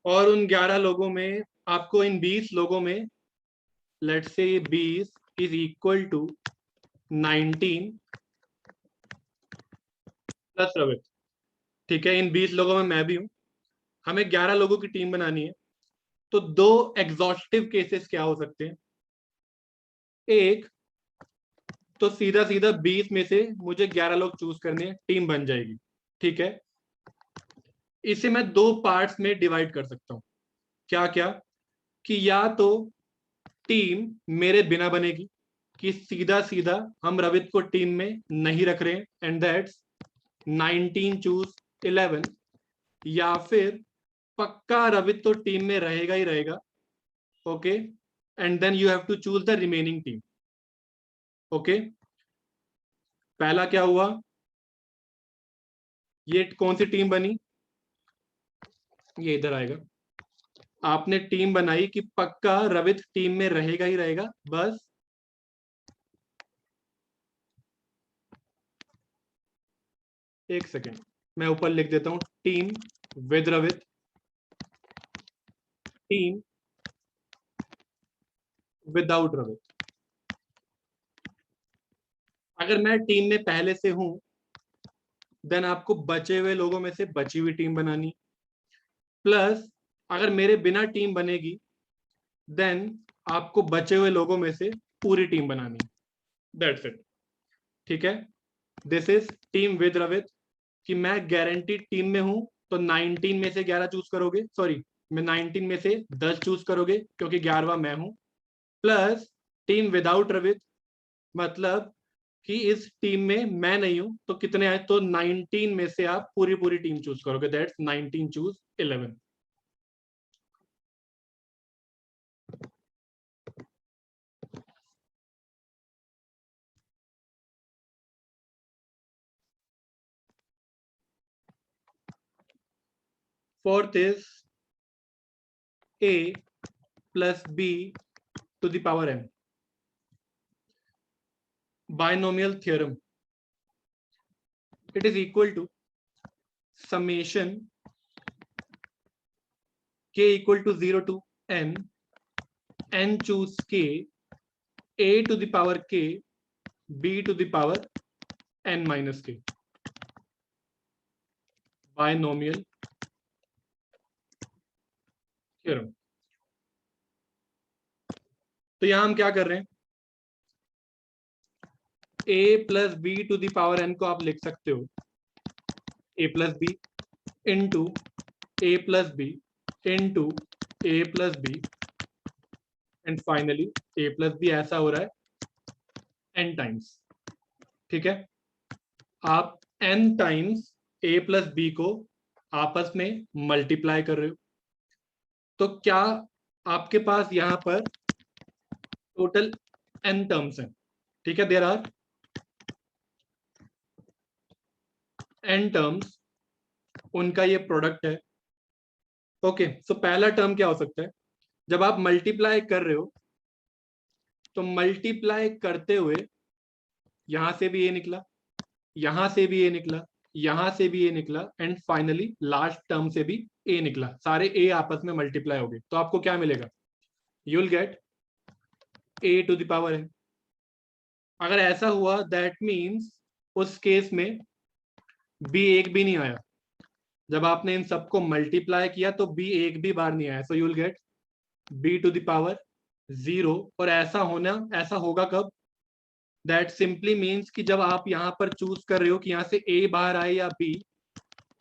और उन 11 लोगों में आपको इन 20 लोगों में let's say 20 is equal to 19 plus Ravit, ठीक है। इन 20 लोगों में मैं भी हूं, हमें 11 लोगों की टीम बनानी है। तो दो एग्जॉस्टिव केसेस क्या हो सकते हैं? एक तो सीधा सीधा 20 में से मुझे 11 लोग चूज करने हैं, टीम बन जाएगी, ठीक है। इसे मैं दो पार्ट्स में डिवाइड कर सकता हूं। क्या क्या कि या तो टीम मेरे बिना बनेगी, कि सीधा सीधा हम रवित को टीम में नहीं रख रहे हैं एंड दैट्स 19 चूज 11, या फिर पक्का रवित तो टीम में रहेगा ही रहेगा, okay, and then you have to choose the remaining team. Okay, पहला क्या हुआ, ये कौन सी टीम बनी? ये इधर आएगा। आपने टीम बनाई कि पक्का रवित टीम में रहेगा ही रहेगा, बस एक सेकेंड मैं ऊपर लिख देता हूं, team with Ravit, team without Ravit. अगर मैं टीम में पहले से हूं देन आपको बचे हुए लोगों में से बची हुई टीम बनानी, प्लस अगर मेरे बिना टीम बनेगी देन आपको बचे हुए लोगों में से पूरी टीम बनानी है, दैट्स इट। ठीक है, this is team with Ravit कि मैं गारंटीड टीम में हूं तो 19 में से 11 चूज करोगे, सॉरी मैं 19 में से 10 चूज करोगे क्योंकि 11वां मैं हूं। प्लस टीम विदाउट रवित मतलब कि इस टीम में मैं नहीं हूं तो कितने आए, तो 19 में से आप पूरी पूरी टीम चूज करोगे, that's 19 choose 11। Fourth is a plus b to the power n, binomial theorem. It is equal to summation k equal to 0 to n, n choose k, a to the power k, b to the power n minus k, binomial theorem. तो यहां हम क्या कर रहे हैं, a plus b to the power n को आप लिख सकते हो a plus b into a plus b into a plus b and finally a plus b ऐसा हो रहा है n टाइम्स। ठीक है, आप n times a plus b को आपस में मल्टीप्लाई कर रहे हो तो क्या आपके पास यहां पर टोटल n टर्म्स हैं। ठीक है, देयर आर n टर्म्स, उनका ये प्रोडक्ट है। ओके, सो पहला टर्म क्या हो सकता है, जब आप मल्टीप्लाई कर रहे हो तो मल्टीप्लाई करते हुए यहां से भी ये निकला, यहां से भी ये निकला, यहां से भी ये निकला एंड फाइनली लास्ट टर्म से भी ए निकला, सारे ए आपस में मल्टीप्लाई हो गए तो आपको क्या मिलेगा, you will get a to the power n। अगर ऐसा हुआ दैट मीन्स उस केस में बी एक भी नहीं आया, जब आपने इन सबको मल्टीप्लाई किया तो बी एक भी बार नहीं आया, so you will get b to the power 0। और ऐसा होगा कब, दैट सिंपली मीन्स कि जब आप यहां पर चूज कर रहे हो कि यहां से ए बाहर आए या बी,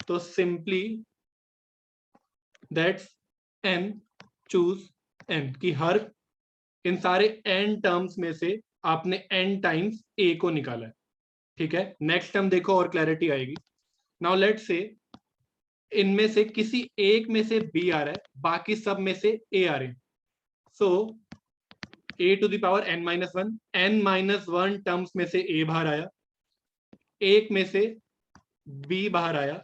तो simply that's n choose n कि हर इन सारे n टर्म्स में से आपने n टाइम्स a को निकाला है। ठीक है, नेक्स्ट टर्म देखो और क्लैरिटी आएगी। नाउ लेट्स से इनमें से किसी एक में से b आ रहा है, बाकी सब में से a आ रहे हैं, so a to the power n minus one, n minus one terms में से a बाहर आया, एक में से b बाहर आया,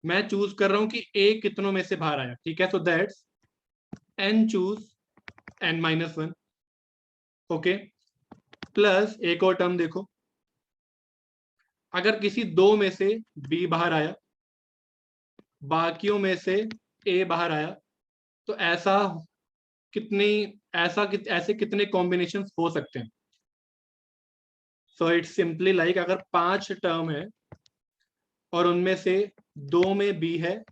मैं चूज कर रहा हूं कि a कितनों में से बाहर आया। ठीक है, so that's n choose n minus one. Okay, plus एक और टर्म देखो, अगर किसी दो में से b बाहर आया, बाकियों में से a बाहर आया, तो ऐसे कितने कॉम्बिनेशन हो सकते हैं। सो इट्स सिंपली लाइक अगर 5 टर्म है और उनमें से 2 में b है,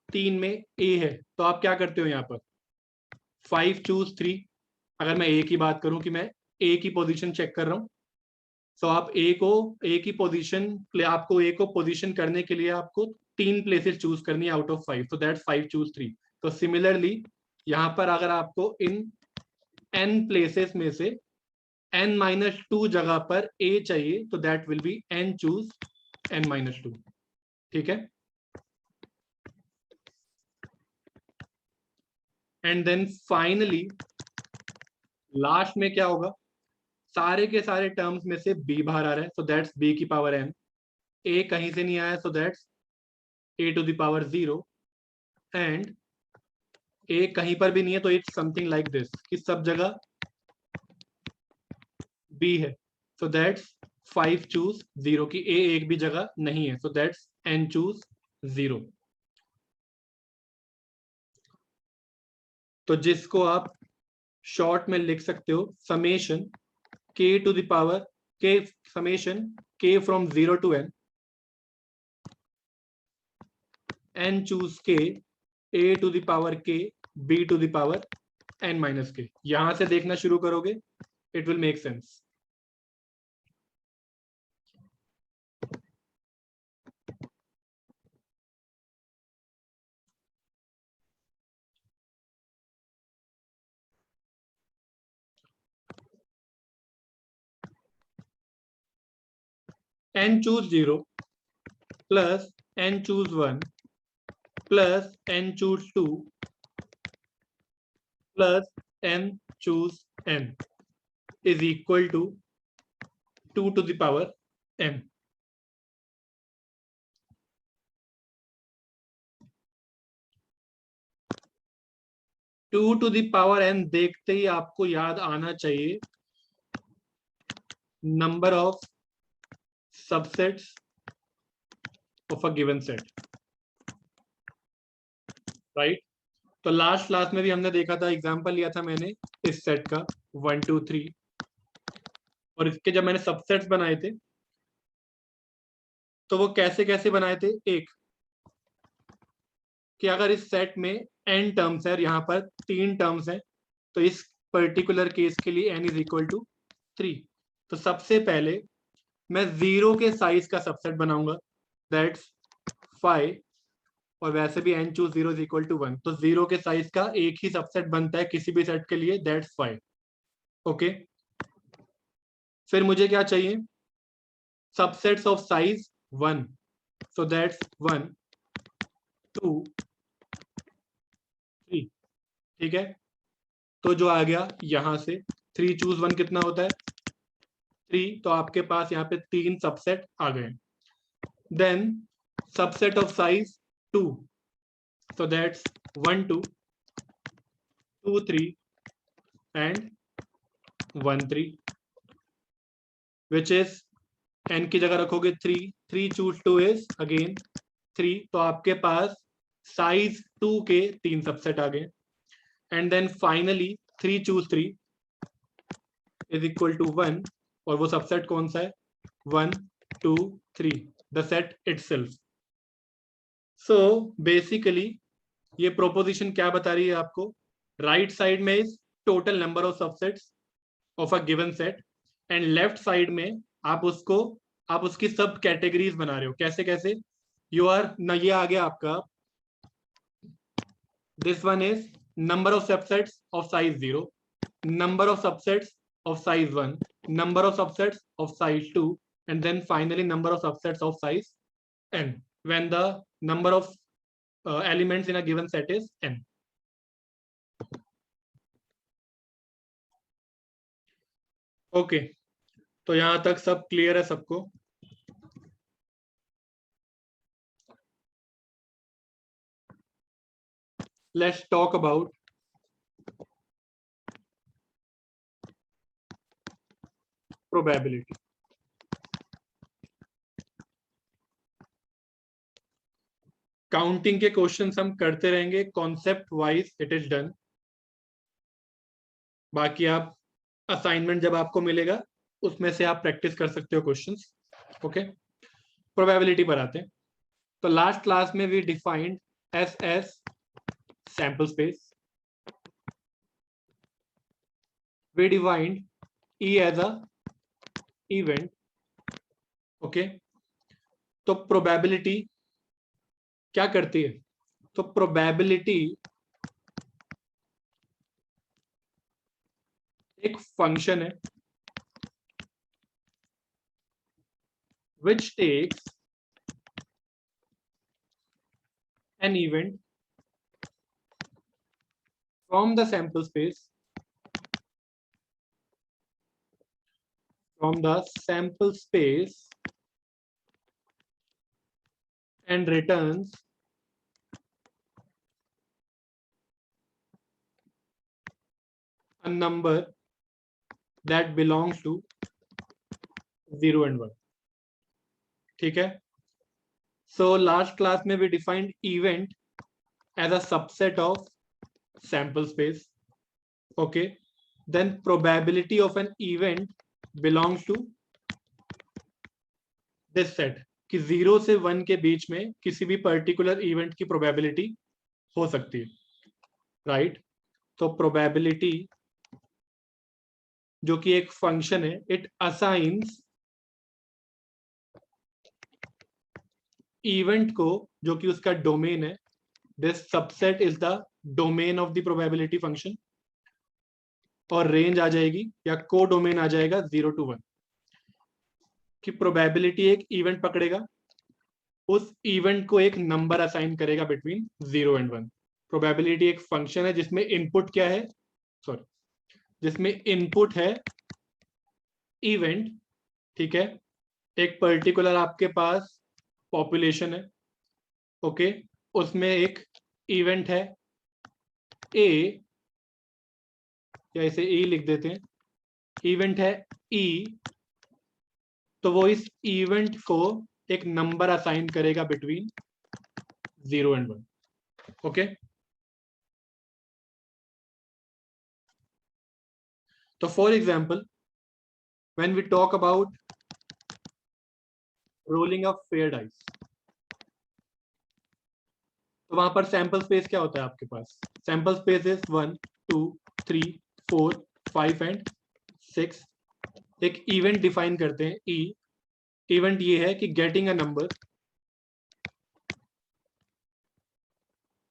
3 में a है, तो आप क्या करते हो यहाँ पर 5 चूज 3। अगर मैं a की बात करूं कि मैं a की पोजीशन चेक कर रहा हूं, तो आप a को पोजीशन करने के लिए आपको 3 प्लेसेस चूज करनी है आउट ऑफ 5, तो दैट्स 5 चूज 3। तो सिमिलरली यहां पर अगर आपको इन n प्लेसेस में से n-2 जगह पर a चाहिए तो that will be n choose n-2। ठीक है, एंड देन फाइनली लास्ट में क्या होगा, सारे के सारे टर्म्स में से b बाहर आ रहा है, सो दैट्स b की पावर n, a कहीं से नहीं आया, so that's a to the power 0 and a कहीं पर भी नहीं है, तो इट्स समथिंग लाइक दिस कि सब जगह b है, सो दैट्स 5 चूज 0 की a एक भी जगह नहीं है, सो दैट्स n चूज 0। तो जिसको आप शॉर्ट में लिख सकते हो summation k to the power k, summation k from 0 to n choose k a to the power k, b to the power n minus k। यहां से देखना शुरू करोगे, it will make sense. n choose 0 plus n choose 1 plus n choose 2 plus n choose n is equal to 2 to the power n। 2 to the power n देखते ही आपको याद आना चाहिए number of subsets of a given set, right. तो last class में भी हमने देखा था, एग्जांपल लिया था मैंने इस सेट का 1 2 3, और इसके जब मैंने सबसेट्स बनाए थे तो वो कैसे कैसे बनाए थे। एक कि अगर इस सेट में n टर्म्स है और यहाँ पर 3 टर्म्स हैं, तो इस पर्टिकुलर केस के लिए n इज इक्वल टू 3। तो सबसे पहले मैं 0 के साइज का सबसेट बनाऊंगा, दैट्स 5, और वैसे भी n choose 0 is equal to 1, तो 0 के साइज का एक ही सबसेट बनता है किसी भी सेट के लिए, दैट्स 5। ओके, फिर मुझे क्या चाहिए, subsets of size 1, so that's 1 2 3। ठीक है, तो जो आ गया यहां से 3 चूज 1 कितना होता है 3, तो आपके पास यहाँ पे 3 सबसेट आ गए। Then subset of size 2, so that's 1 2 2 3 and 1 3, which is n की जगह रखोगे 3, 3 choose 2 is again 3, तो आपके पास साइज 2 के 3 सबसेट आ गए। And then finally 3 choose 3 is equal to 1, और वो सबसेट कौन सा है 1 2 3, the set itself. So basically ये प्रोपोजिशन क्या बता रही है आपको, राइट साइड में is total number of subsets of a given set, and left side में आप उसकी सब कैटेगरीज बना रहे हो। कैसे कैसे, यू आर न, ये आ गया आपका, this one is number of subsets of size 0, number of subsets of size 1, number of subsets of size 2, and then finally number of subsets of size n when the number of elements in a given set is n। Okay, तो यहां तक सब clear है सबको। Let's talk about probability. Counting के questions हम करते रहेंगे, concept wise it is done. बाकी आप असाइनमेंट जब आपको मिलेगा उसमें से आप प्रैक्टिस कर सकते हो क्वेश्चंस। ओके, प्रोबेबिलिटी पर आते हैं। तो लास्ट क्लास में we defined S S sample space, we defined E as a event. Okay, तो प्रोबेबिलिटी क्या करती है, तो प्रोबेबिलिटी एक फंक्शन है which takes an event from the sample space and returns a number that belongs to 0 and 1। ठीक है, so last class में we defined event as a subset of sample space। okay, then probability of an event belongs to this set, कि 0 से 1 के बीच में किसी भी particular event की प्रोबेबिलिटी हो सकती है, राइट। तो प्रोबेबिलिटी जो कि एक फंक्शन है, इट असाइंस इवेंट को जो कि उसका डोमेन है, this subset is the domain of the probability function, और रेंज आ जाएगी या को डोमेन आ जाएगा 0 to 1, कि प्रोबेबिलिटी एक इवेंट पकड़ेगा, उस इवेंट को एक नंबर असाइन करेगा बिटवीन 0 and 1। प्रोबेबिलिटी एक फंक्शन है जिसमें इनपुट क्या है, सॉरी, जिसमें इनपुट है इवेंट, ठीक है। एक पर्टिकुलर आपके पास पॉपुलेशन है, ओके, उसमें एक इवेंट है ए, या इसे ई लिख देते हैं, इवेंट है ई, तो वो इस इवेंट को एक नंबर असाइन करेगा बिटवीन 0 and 1, ओके। तो for example when we talk about rolling of fair dice, तो वहां पर सैंपल स्पेस क्या होता है आपके पास, सैंपल स्पेस इज 1 2 3 4 5 एंड 6। एक इवेंट डिफाइन करते हैं ई, इवेंट ये है कि getting a number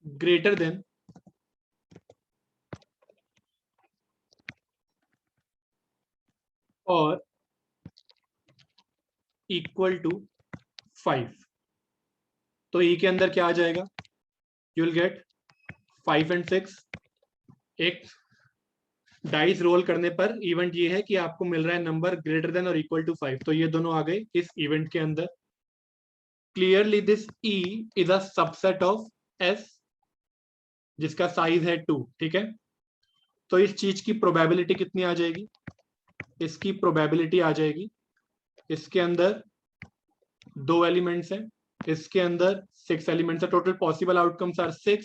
greater than और इक्वल टू 5। तो ई के अंदर क्या आ जाएगा, यू विल गेट 5 and 6। एक डाइस रोल करने पर इवेंट ये है कि आपको मिल रहा है नंबर ग्रेटर देन और इक्वल टू 5, तो ये दोनों आ गए इस इवेंट के अंदर। Clearly this E is a subset of S जिसका साइज है 2, ठीक है। तो इस चीज की प्रोबेबिलिटी कितनी आ जाएगी, इसकी प्रोबेबिलिटी आ जाएगी, इसके अंदर 2 एलिमेंट्स हैं, इसके अंदर 6 एलिमेंट्स है, टोटल पॉसिबल आउटकम्स आर 6।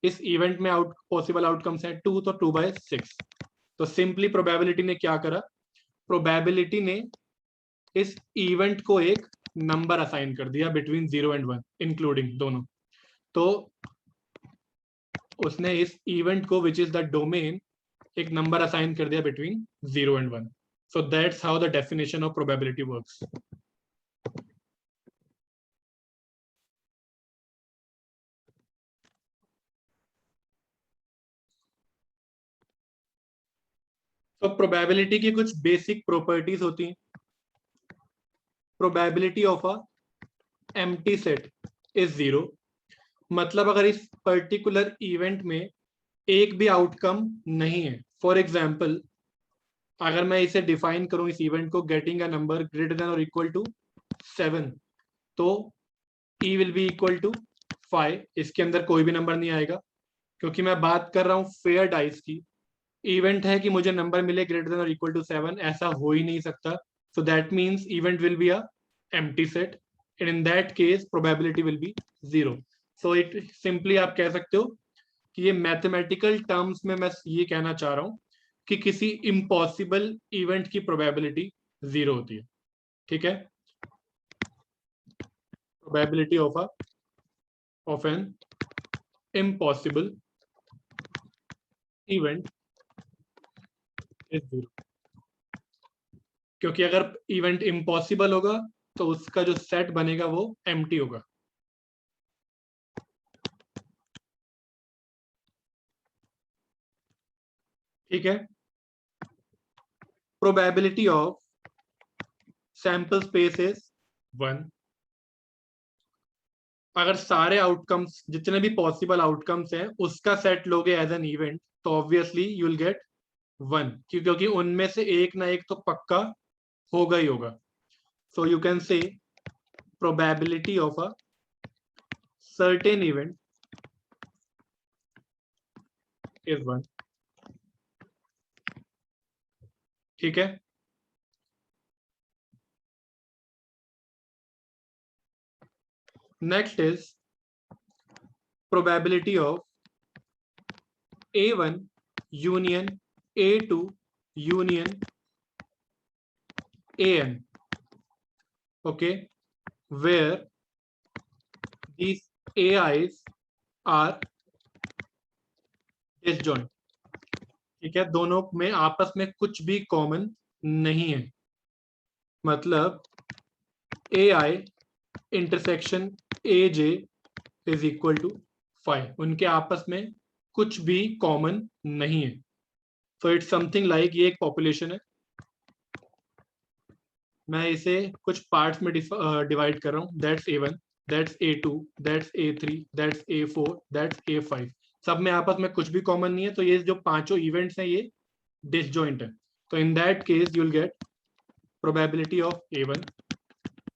इस इवेंट में पॉसिबल आउटकम्स हैं 2, तो 2/6। तो सिंपली प्रोबेबिलिटी ने क्या करा, प्रोबेबिलिटी ने इस इवेंट को एक नंबर असाइन कर दिया बिटवीन 0 and 1 इंक्लूडिंग दोनों। तो उसने इस इवेंट को विच इज द डोमेन एक नंबर असाइन कर दिया between 0 and 1। So that's how the definition of probability works. तो प्रोबेबिलिटी की कुछ बेसिक प्रॉपर्टीज होती हैं। Probability of a empty set is 0, मतलब अगर इस पर्टिकुलर इवेंट में एक भी आउटकम नहीं है, फॉर एग्जाम्पल अगर मैं इसे डिफाइन करूं इस इवेंट को getting a number greater than और इक्वल टू 7, तो ई विल बी इक्वल टू 5, इसके अंदर कोई भी नंबर नहीं आएगा, क्योंकि मैं बात कर रहा हूं फेयर डाइस की। इवेंट है कि मुझे नंबर मिले ग्रेटर देन और इक्वल टू 7, ऐसा हो ही नहीं सकता। So that means event will be a empty set, and in that case probability will be 0। So it simply आप कह सकते हो कि ये मैथमेटिकल टर्म्स में मैं ये कहना चाह रहा हूं कि किसी इम्पॉसिबल इवेंट की प्रोबेबिलिटी 0 होती है, ठीक है। Probability of an impossible event is 0, क्योंकि अगर इवेंट इम्पॉसिबल होगा तो उसका जो सेट बनेगा वो एम्प्टी होगा। ठीक है। Probability of sample space is 1। अगर सारे आउटकम्स जितने भी पॉसिबल आउटकम्स हैं उसका सेट लोगे एज एन इवेंट, तो ऑब्वियसली यू विल गेट 1, क्योंकि उनमें से एक ना एक तो पक्का होगा ही होगा। So you can say probability of a certain event is 1, ठीक है। Next is probability of A1 union A2 union AN, okay, where these AIs are disjoint, ठीक है, दोनों में आपस में कुछ भी कॉमन नहीं है। मतलब A I intersection A J is equal to 5, उनके आपस में कुछ भी कॉमन नहीं है। सो इट्स समथिंग लाइक, ये एक पॉपुलेशन है, मैं इसे कुछ पार्ट्स में डिवाइड कर रहा हूँ। That's A1, that's A2, that's A3, that's A4, that's A5। सब में आपस में कुछ भी कॉमन नहीं है, तो ये जो पांचों इवेंट्स हैं ये डिसजॉइंट है। तो in that case you will gate probability of A1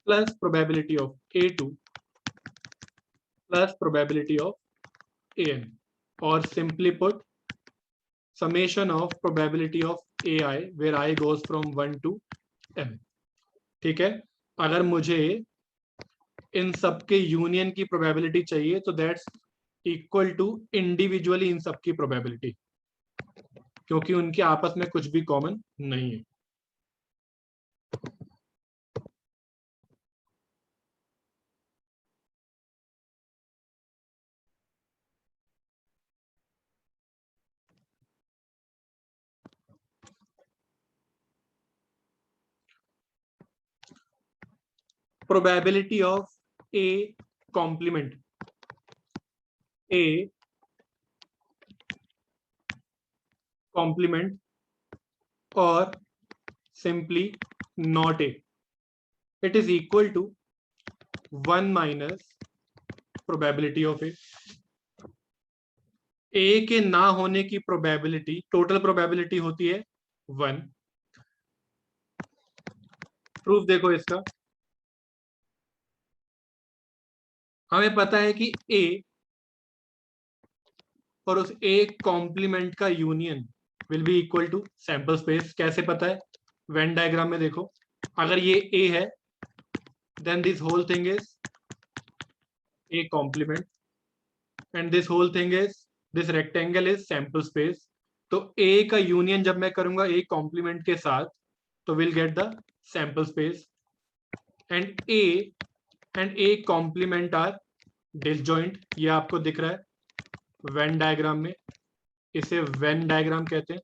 plus probability of A2 plus probability of AN, और simply put summation of probability of AI where I goes from 1 to m। ठीक है, अगर मुझे इन सब के union की probability चाहिए तो दैट्स इक्वल टू इंडिविजुअली इन सब की प्रोबेबिलिटी, क्योंकि उनके आपस में कुछ भी कॉमन नहीं है। Probability of A complement, A complement और simply not A, it is equal to 1 minus probability of A के ना होने की प्रोबेबिलिटी, टोटल प्रोबेबिलिटी होती है 1। प्रूफ देखो इसका, हमें पता है कि ए और उस ए कॉम्प्लीमेंट का union will be equal to sample space. कैसे पता है? वेन डायग्राम में देखो, अगर ये ए है then this whole thing is A complement and this whole thing is, this rectangle is sample space. तो ए का यूनियन जब मैं करूंगा ए कॉम्प्लीमेंट के साथ तो will get the sample space, and A complement are disjoint. ये आपको दिख रहा है वेन डायग्राम में, इसे वेन डायग्राम कहते हैं।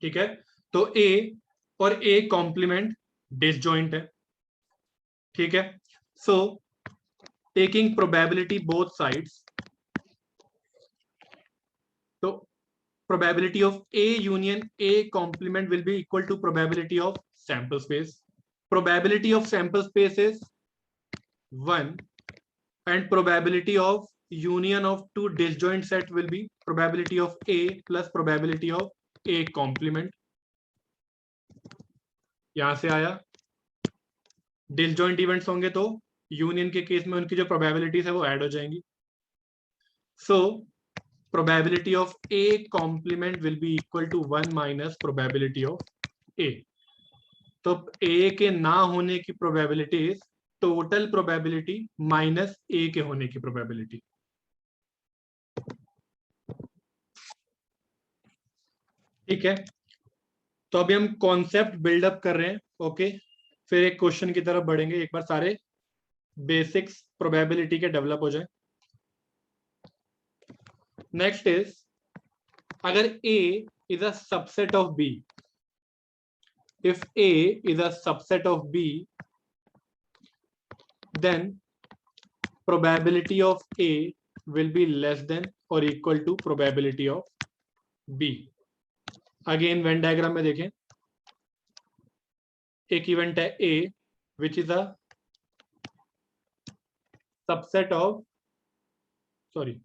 ठीक है, तो ए और ए कॉम्प्लीमेंट डिसजॉइंट है। ठीक है, so taking probability both sides, तो probability of A union A complement will be equal to probability of sample space. Probability of sample space is 1 and probability of union of two disjoint set will be probability of A plus probability of A complement। यहां से आया, disjoint events होंगे तो union के case में उनकी जो probabilities है वो ऐड हो जाएंगी। सो probability of A complement will be equal to 1 minus probability of A। तो A के ना होने की probability is total probability minus A के होने की प्रोबेबिलिटी। ठीक है, तो अभी हम कॉन्सेप्ट बिल्डअप कर रहे हैं। ओके, फिर एक क्वेश्चन की तरफ बढ़ेंगे, एक बार सारे बेसिक्स प्रोबेबिलिटी के डेवलप हो जाए। नेक्स्ट इज, अगर A is a subset of B, if A is a subset of B, then probability of A will be less than or equal to probability of B। Again Venn diagram में देखें, एक event है A which is a subset of, sorry,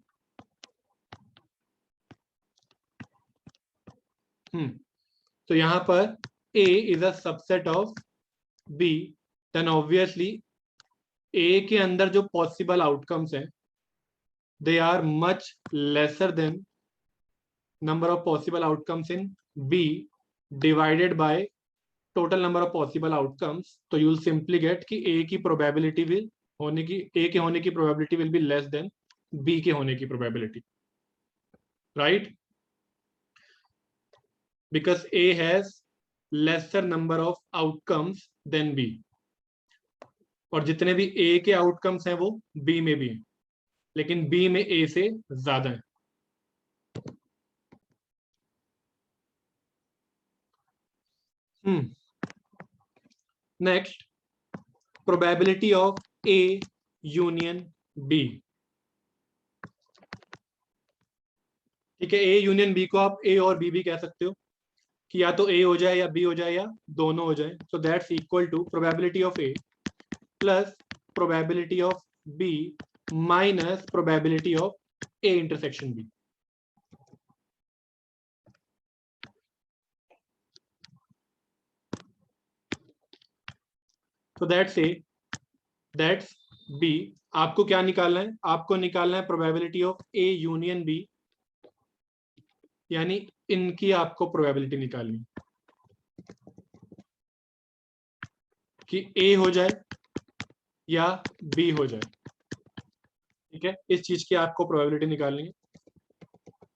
तो यहां पर A is a subset of B, then obviously A के अंदर जो पॉसिबल आउटकम्स हैं they are much lesser than number of possible outcomes in B divided by total number of possible outcomes। तो you will simply get कि A की probability will होने की, A के होने की probability will be less than B के होने की probability, right? Because A has lesser number of outcomes than B, और जितने भी A के outcomes हैं वो B में भी हैं। लेकिन बी में ए से ज्यादा है। Next, probability of A union B. ठीक है, ए यूनियन बी को आप ए और बी भी कह सकते हो, कि या तो ए हो जाए या बी हो जाए या दोनों हो जाए। So that's equal to probability of A plus probability of B minus probability of A intersection B. तो दैट्स ए, दैट्स बी। आपको क्या निकालना है? आपको निकालना है probability of A union B, यानी इनकी आपको प्रोबेबिलिटी निकालनी कि ए हो जाए या बी हो जाए। ठीक है, इस चीज की आपको प्रोबेबिलिटी निकालनी है।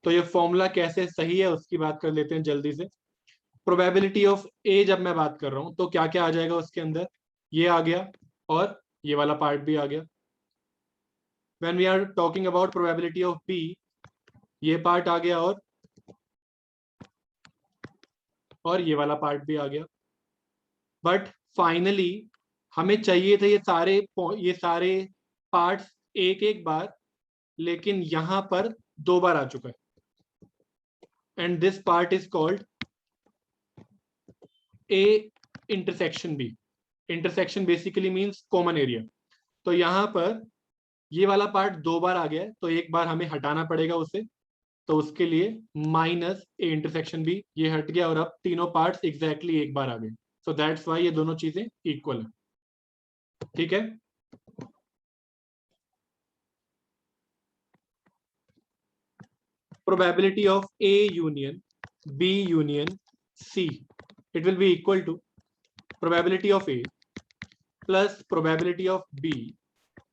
तो ये फॉर्मूला कैसे सही है उसकी बात कर लेते हैं जल्दी से। प्रोबेबिलिटी ऑफ ए जब मैं बात कर रहा हूं तो क्या क्या आ जाएगा उसके अंदर? ये आ गया और ये वाला पार्ट भी आ गया। When we are talking about probability of B, ये पार्ट आ गया और ये वाला पार्ट भी आ गया। बट फाइनली हमें चाहिए थे ये सारे पार्ट्स एक एक बार, लेकिन यहां पर 2 बार आ चुका है। And this part is called A intersection B. Intersection basically means common area. तो यहां पर ये वाला पार्ट 2 बार आ गया है, तो एक बार हमें हटाना पड़ेगा उसे। तो उसके लिए माइनस ए इंटरसेक्शन बी, ये हट गया और अब तीनों पार्ट्स एग्जैक्टली एक बार आ गए। सो दैट्स वाई ये दोनों चीजें इक्वल है। ठीक है, probability of A union B union C, it will be equal to probability of A plus probability of B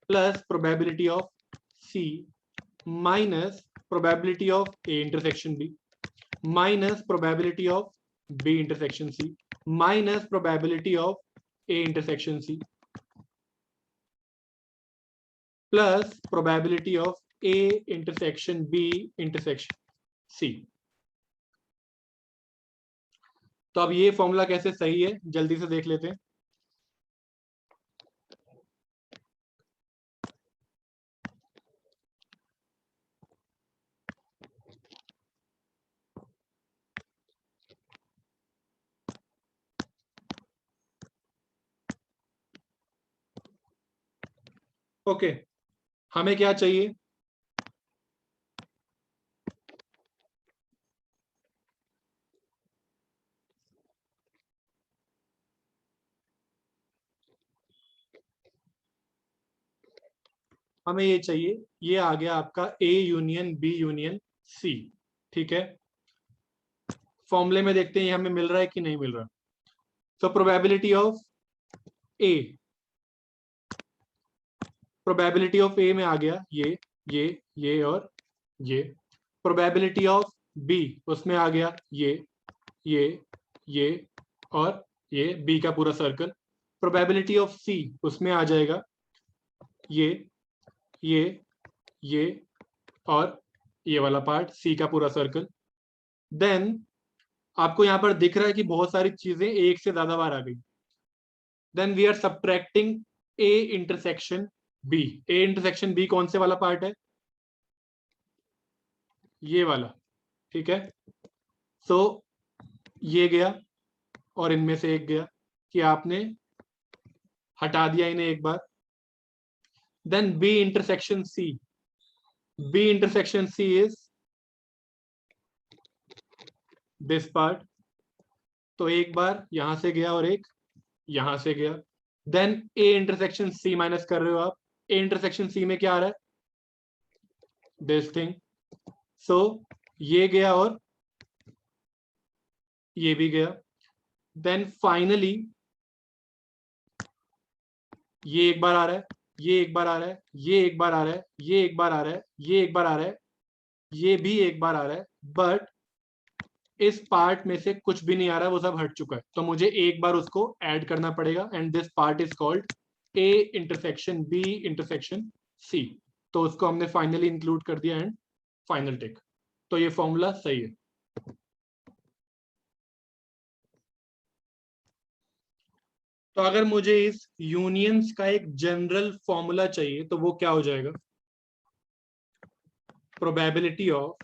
plus probability of C minus probability of A intersection B minus probability of B intersection C minus probability of A intersection C plus probability of A intersection B intersection C। तो अब ये formula कैसे सही है जल्दी से देख लेते हैं। ओके, हमें क्या चाहिए? हमें ये चाहिए, ये आ गया आपका A union B union C. ठीक है, फॉर्मूले में देखते हैं ये हमें मिल रहा है कि नहीं मिल रहा। तो probability of A, probability of A में आ गया ये और ये। प्रोबेबिलिटी ऑफ बी, उसमें आ गया ये और ये बी का पूरा सर्कल। प्रोबेबिलिटी ऑफ सी, उसमें आ जाएगा ये और ये वाला पार्ट, सी का पूरा सर्कल। देन आपको यहां पर दिख रहा है कि बहुत सारी चीजें एक से ज्यादा बार आ गई। Then we are subtracting A intersection B. A intersection B कौन से वाला पार्ट है? ये वाला। ठीक है, सो ये गया और इनमें से एक गया कि आपने हटा दिया इन्हें एक बार। Then B intersection C, B intersection C is this part. तो एक बार यहां से गया और एक यहां से गया। Then A intersection C minus कर रहे हो आप। ए इंटरसेक्शन सी में क्या आ रहा है? This thing. सो ये गया और ये भी गया। देन फाइनली ये एक बार आ रहा है, ये एक बार आ रहा है, ये एक बार आ रहा है, ये एक बार आ रहा है, ये एक बार आ रहा है, ये भी एक बार आ रहा है। बट इस पार्ट में से कुछ भी नहीं आ रहा है, वो सब हट चुका है। तो मुझे एक बार उसको ऐड करना पड़ेगा and this part is called A intersection B intersection C. तो उसको हमने फाइनली इंक्लूड कर दिया एंड फाइनल टिक। तो ये फॉर्मूला सही है। तो अगर मुझे इस यूनियंस का एक जनरल फॉर्मूला चाहिए तो वो क्या हो जाएगा? Probability of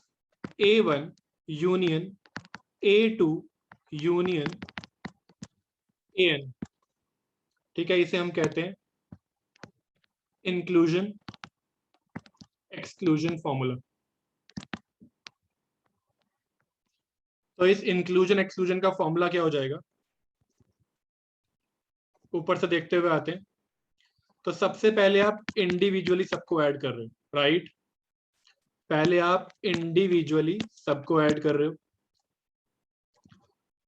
A1 union A2 union AN। ठीक है, इसे हम कहते हैं इंक्लूजन एक्सक्लूजन फॉर्मूला। तो इस इंक्लूजन एक्सक्लूजन का फॉर्मूला क्या हो जाएगा? ऊपर से देखते हुए आते हैं। तो सबसे पहले आप इंडिविजुअली सबको ऐड कर रहे हो, राइट? पहले आप इंडिविजुअली सबको ऐड कर रहे हो,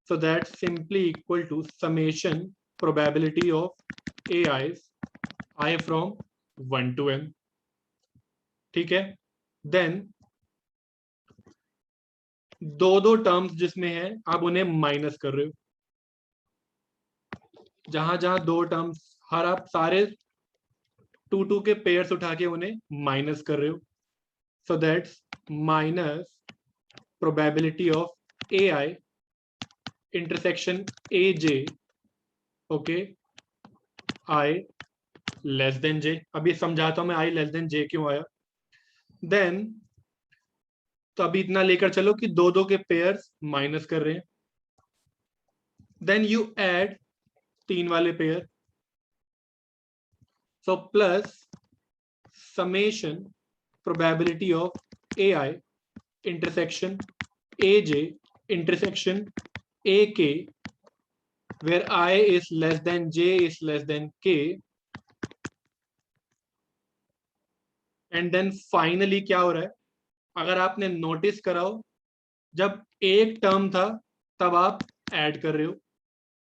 so that's simply equal to summation probability of AIs I from 1 to n। ठीक है, देन दो दो टर्म्स जिसमें है आप उन्हें माइनस कर रहे हो। जहां जहां दो टर्म्स, हर आप सारे टू टू के पेयर्स उठा के उन्हें माइनस कर रहे हो। So that's minus probability of AI intersection AJ, okay, I less than J। अभी समझाता हूं मैं I लेस देन J क्यों आया। देन तो अभी इतना लेकर चलो कि दो दो के पेयर्स माइनस कर रहे हैं। देन यू ऐड तीन वाले pair, so plus summation probability of AI intersection AJ intersection AK where I is less than J is less than K, and then finally क्या हो रहा है? अगर आपने नोटिस करा हो, जब एक टर्म था तब आप ऐड कर रहे हो,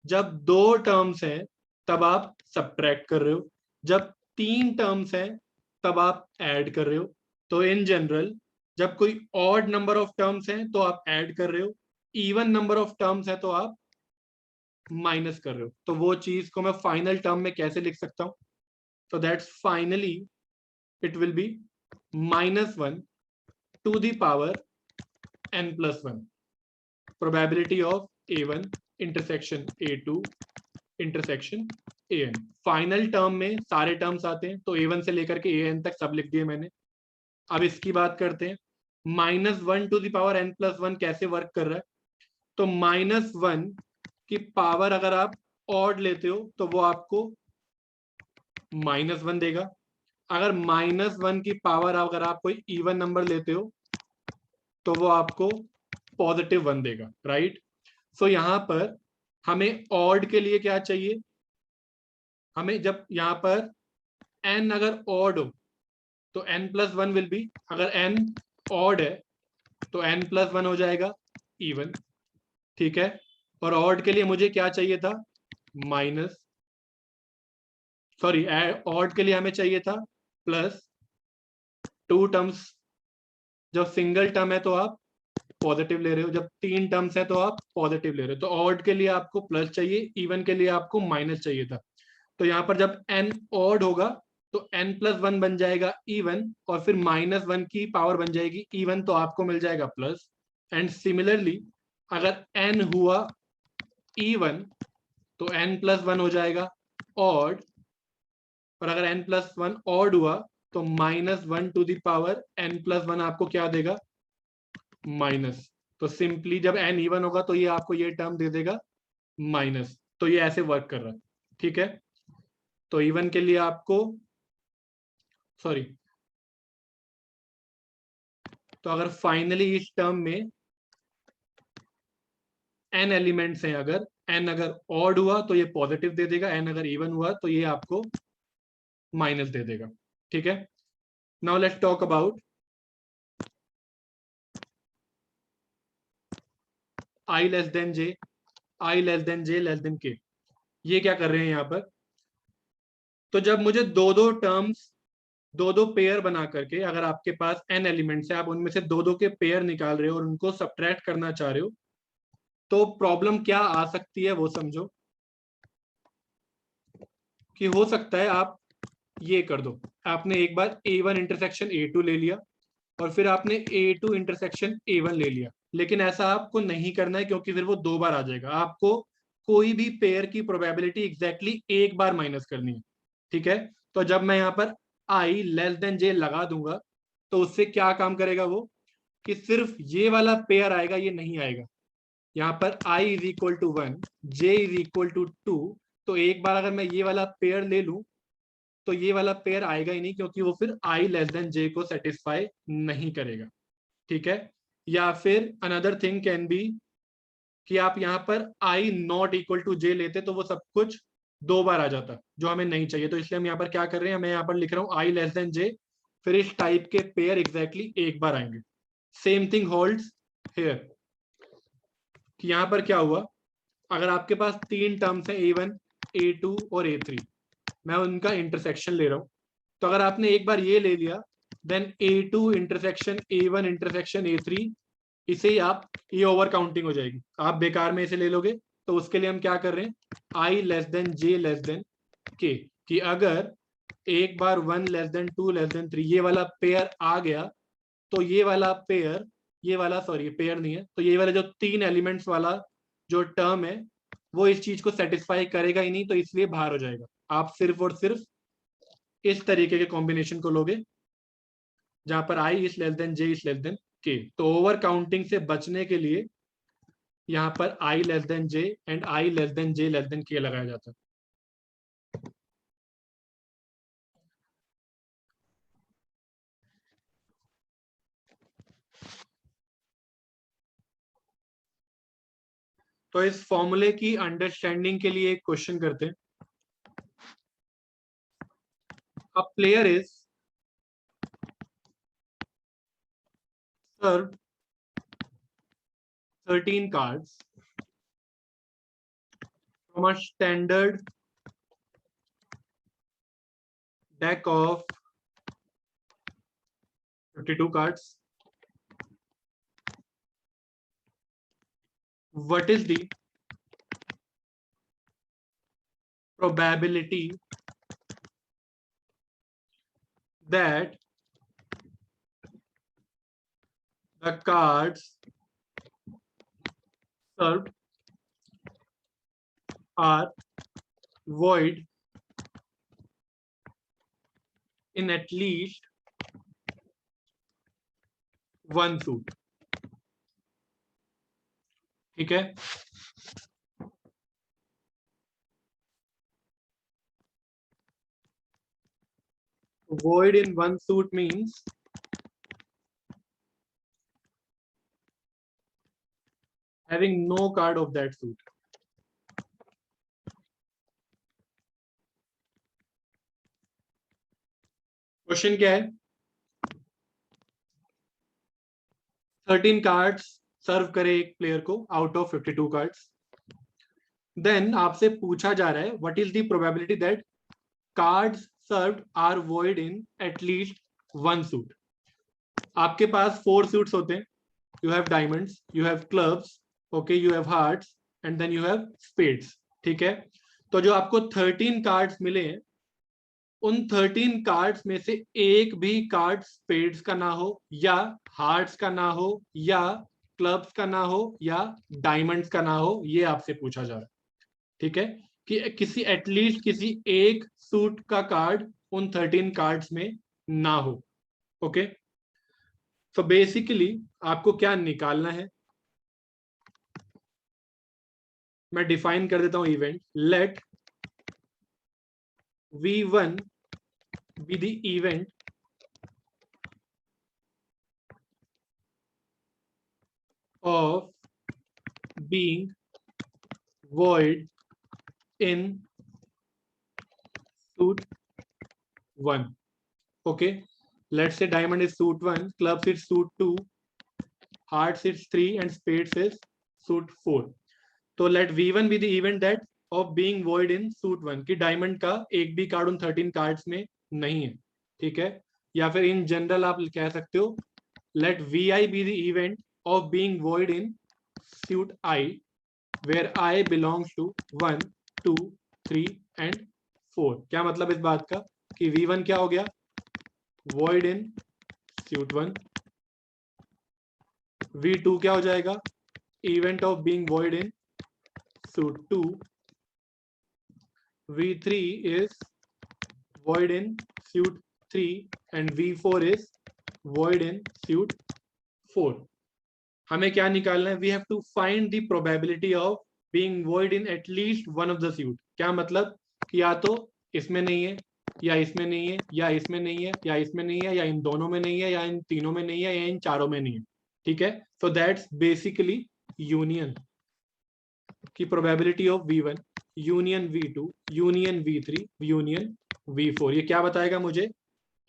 जब दो टर्म्स हैं तब आप सब्ट्रैक्ट कर रहे हो, जब तीन टर्म्स हैं तब आप ऐड कर रहे हो। तो इन जनरल जब कोई ऑड नंबर ऑफ टर्म्स हैं तो आप ऐड कर रहे हो, इवन नंबर ऑफ टर्म्स है तो आप माइनस कर रहे हो। तो वो चीज को मैं फाइनल टर्म में कैसे लिख सकता हूं? तो that's finally it will be -1 to the power n+1 probability of A1 intersection A2 intersection AN। Final term में सारे टर्म्स आते हैं, तो A1 से लेकर के AN तक सब लिख दिए मैंने। अब इसकी बात करते हैं, -1 to the power n+1 कैसे वर्क कर रहा है? तो -1 की पावर अगर आप ऑड लेते हो तो वो आपको -1 देगा। अगर -1 की पावर अगर आप कोई इवन नंबर लेते हो तो वो आपको +1 देगा, राइट? सो यहां पर हमें ऑड के लिए क्या चाहिए? हमें जब यहां पर n अगर ऑड हो तो n+1 विल बी, अगर n ऑड है तो n+1 हो जाएगा इवन। ठीक है, और ऑड के लिए मुझे क्या चाहिए था? माइनस, सॉरी, ऑड के लिए हमें चाहिए था प्लस। टू टर्म्स, जब सिंगल टर्म है तो आप पॉजिटिव ले रहे हो, जब तीन टर्म्स है तो आप पॉजिटिव ले रहे हो। तो ऑड के लिए आपको प्लस चाहिए, इवन के लिए आपको माइनस चाहिए था। तो यहां पर जब n ऑड होगा तो n+1 बन जाएगा इवन, और फिर -1 की पावर बन जाएगी इवन, तो आपको मिल जाएगा प्लस। एंड सिमिलरली अगर n हुआ इवन तो n+1 हो जाएगा ऑड, और अगर n+1 ऑड हुआ तो -1 to the पावर n+1 आपको क्या देगा? माइनस। तो सिंपली जब n इवन होगा तो ये आपको ये टर्म दे देगा माइनस। तो ये ऐसे वर्क कर रहा है, ठीक है? तो इवन के लिए आपको, सॉरी, तो अगर फाइनली इस टर्म में n एलिमेंट्स हैं, अगर n अगर ऑड हुआ तो ये पॉजिटिव दे देगा, n अगर इवन हुआ तो ये आपको माइनस दे देगा। ठीक है, now let's talk about I less than J, I less than J less than K। ये क्या कर रहे हैं यहां पर? तो जब मुझे दो दो टर्म्स, दो दो पेयर बना करके, अगर आपके पास n एलिमेंट्स है, आप उनमें से दो दो के पेयर निकाल रहे हो और उनको सब्ट्रैक्ट करना चाह रहे हो, तो प्रॉब्लम क्या आ सकती है वो समझो। कि हो सकता है आप ये कर दो, आपने एक बार A1 इंटरसेक्शन A2 ले लिया और फिर आपने A2 इंटरसेक्शन A1 ले लिया, लेकिन ऐसा आपको नहीं करना है क्योंकि फिर वो 2 बार आ जाएगा। आपको कोई भी पेयर की प्रोबेबिलिटी एग्जैक्टली एक बार माइनस करनी है, ठीक है। तो जब मैं यहाँ पर I लेस देन J लगा दूंगा तो उससे क्या काम करेगा वो, कि सिर्फ ये वाला पेयर आएगा, ये नहीं आएगा। यहाँ पर I is equal to 1, J is equal to 2, तो एक बार अगर मैं ये वाला पेयर ले लूं तो ये वाला पेयर आएगा ही नहीं, क्योंकि वो फिर I लेस देन J को सेटिस्फाई नहीं करेगा, ठीक है। या फिर अनदर थिंग कैन बी कि आप यहाँ पर I not equal to J लेते तो वो सब कुछ 2 बार आ जाता, जो हमें नहीं चाहिए। तो इसलिए हम यहाँ पर क्या कर रहे हैं, मैं यहाँ पर लिख रहा हूँ I लेस देन J, फिर इस टाइप के पेयर एग्जैक्टली एक बार आएंगे। सेम थिंग होल्ड्स हियर, कि यहाँ पर क्या हुआ, अगर आपके पास 3 टर्म्स हैं A1, A2 और A3, मैं उनका इंटरसेक्शन ले रहा हूं, तो अगर आपने एक बार ये ले लिया, then A2 intersection A1 intersection A3, इसे ही आप, ये ओवर काउंटिंग हो जाएगी, आप बेकार में इसे ले लोगे। तो उसके लिए हम क्या कर रहे हैं, I less than J less than K, कि अगर एक बार 1 लेस देन 2 लेस देन 3 ये वाला पेयर आ गया, तो ये वाला पेयर, ये वाला सॉरी पेयर नहीं है, तो ये वाला जो 3 एलिमेंट्स वाला जो टर्म है वो इस चीज को सेटिस्फाई करेगा ही नहीं, तो इसलिए बाहर हो जाएगा। आप सिर्फ और सिर्फ इस तरीके के कॉम्बिनेशन को लोगे जहां पर I is less than J is less than K। तो ओवर काउंटिंग से बचने के लिए यहाँ पर I less than J and I less than J less than K लगाया जाता है। तो इस फॉर्मूले की अंडरस्टैंडिंग के लिए एक क्वेश्चन करते हैं। A player is served 13 cards from a standard deck of 52 cards. What is the probability that the cards served are void in at least one suit? ठीक है, void in one suit means having no card of that suit. Question क्या है, 13 cards सर्व करे एक player को out of 52 cards. Then आपसे पूछा जा रहा है what is the probability that cards served are void in at least one suit. आपके पास 4 सूट्स होते हैं, you have diamonds, you have clubs, okay, you have hearts and then you have spades, ठीक है। तो जो आपको 13 कार्ड्स मिले हैं, उन 13 कार्ड्स में से एक भी कार्ड स्पेड्स का ना हो, या हार्ट्स का ना हो, या क्लब्स का ना हो, या डायमंड्स का ना हो, ये आपसे पूछा जा रहा है, ठीक है। कि किसी एटलीस्ट किसी एक सूट का कार्ड उन 13 कार्ड्स में ना हो, ओके। तो बेसिकली आपको क्या निकालना है, मैं डिफाइन कर देता हूं event. Let V1 be the event of being void in suit 1. Okay, let's say diamond is suit 1, clubs is suit 2, hearts is 3 and spades is suit 4. तो let V1 be the event that of being void in suit 1, कि diamond का एक भी card उन 13 cards में नहीं है, ठीक है। या फिर इन जनरल आप कह सकते हो let Vi be the event of being void in suit I where I belongs to 1, 2, 3 and 4। क्या मतलब इस बात का, कि V1 क्या हो गया, void in suit 1, V2 क्या हो जाएगा, event of being void in suit 2, V3 is void in suit 3 and V4 is void in suit 4. हमें क्या निकालना है, we have to find the probability of being void in at least one of the suit. क्या मतलब कि या तो इसमें नहीं है, या इसमें नहीं है, या इसमें नहीं है, या इसमें नहीं है, या इन दोनों में नहीं है, या इन तीनों में नहीं है, या इन चारों में नहीं है। ठीक है, सो दैट्स बेसिकली यूनियन की probability of V1 union V2 union V3 union V4। ये क्या बताएगा मुझे,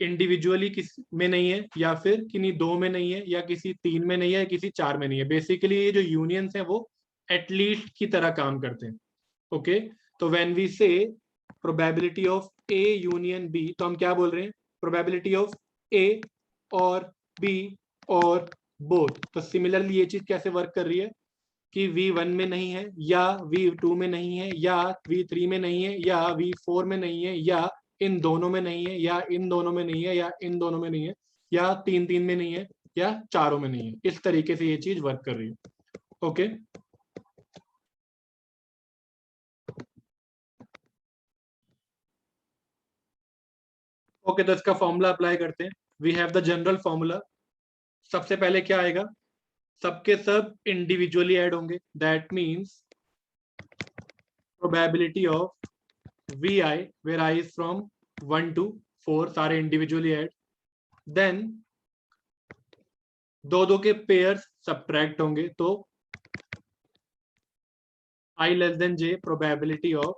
इंडिविजुअली किस में नहीं है, या फिर किन्हीं दो में नहीं है, या किसी तीन में नहीं है, किसी चार में नहीं है। बेसिकली ये जो यूनियंस हैं वो एटलीस्ट की तरह काम करते हैं। ओके, तो when we say probability of A union B, तो हम क्या बोल रहे हैं, प्रोबेबिलिटी ऑफ ए और बी और बोथ। तो सिमिलरली ये चीज कैसे वर्क कर रही है कि V1 में नहीं है, या V2 में नहीं है, या V3 में नहीं है, या V4 में नहीं है, या इन दोनों में नहीं है, या इन दोनों में नहीं है, या इन दोनों में नहीं है, या तीन तीन में नहीं है, या चारों में नहीं है। इस तरीके से ये चीज वर्क कर रही है। ओके, ओके, तो इसका फॉर्मूला अप्लाई करते हैं। We have the general formula. सबसे पहले क्या आएगा, सबके सब इंडिविजुअली ऐड होंगे, that means probability of VI where I is from 1 to 4 सारे इंडिविजुअली ऐड, देन दो दो के पेयर्स सब्ट्रैक्ट होंगे, तो I less than J probability of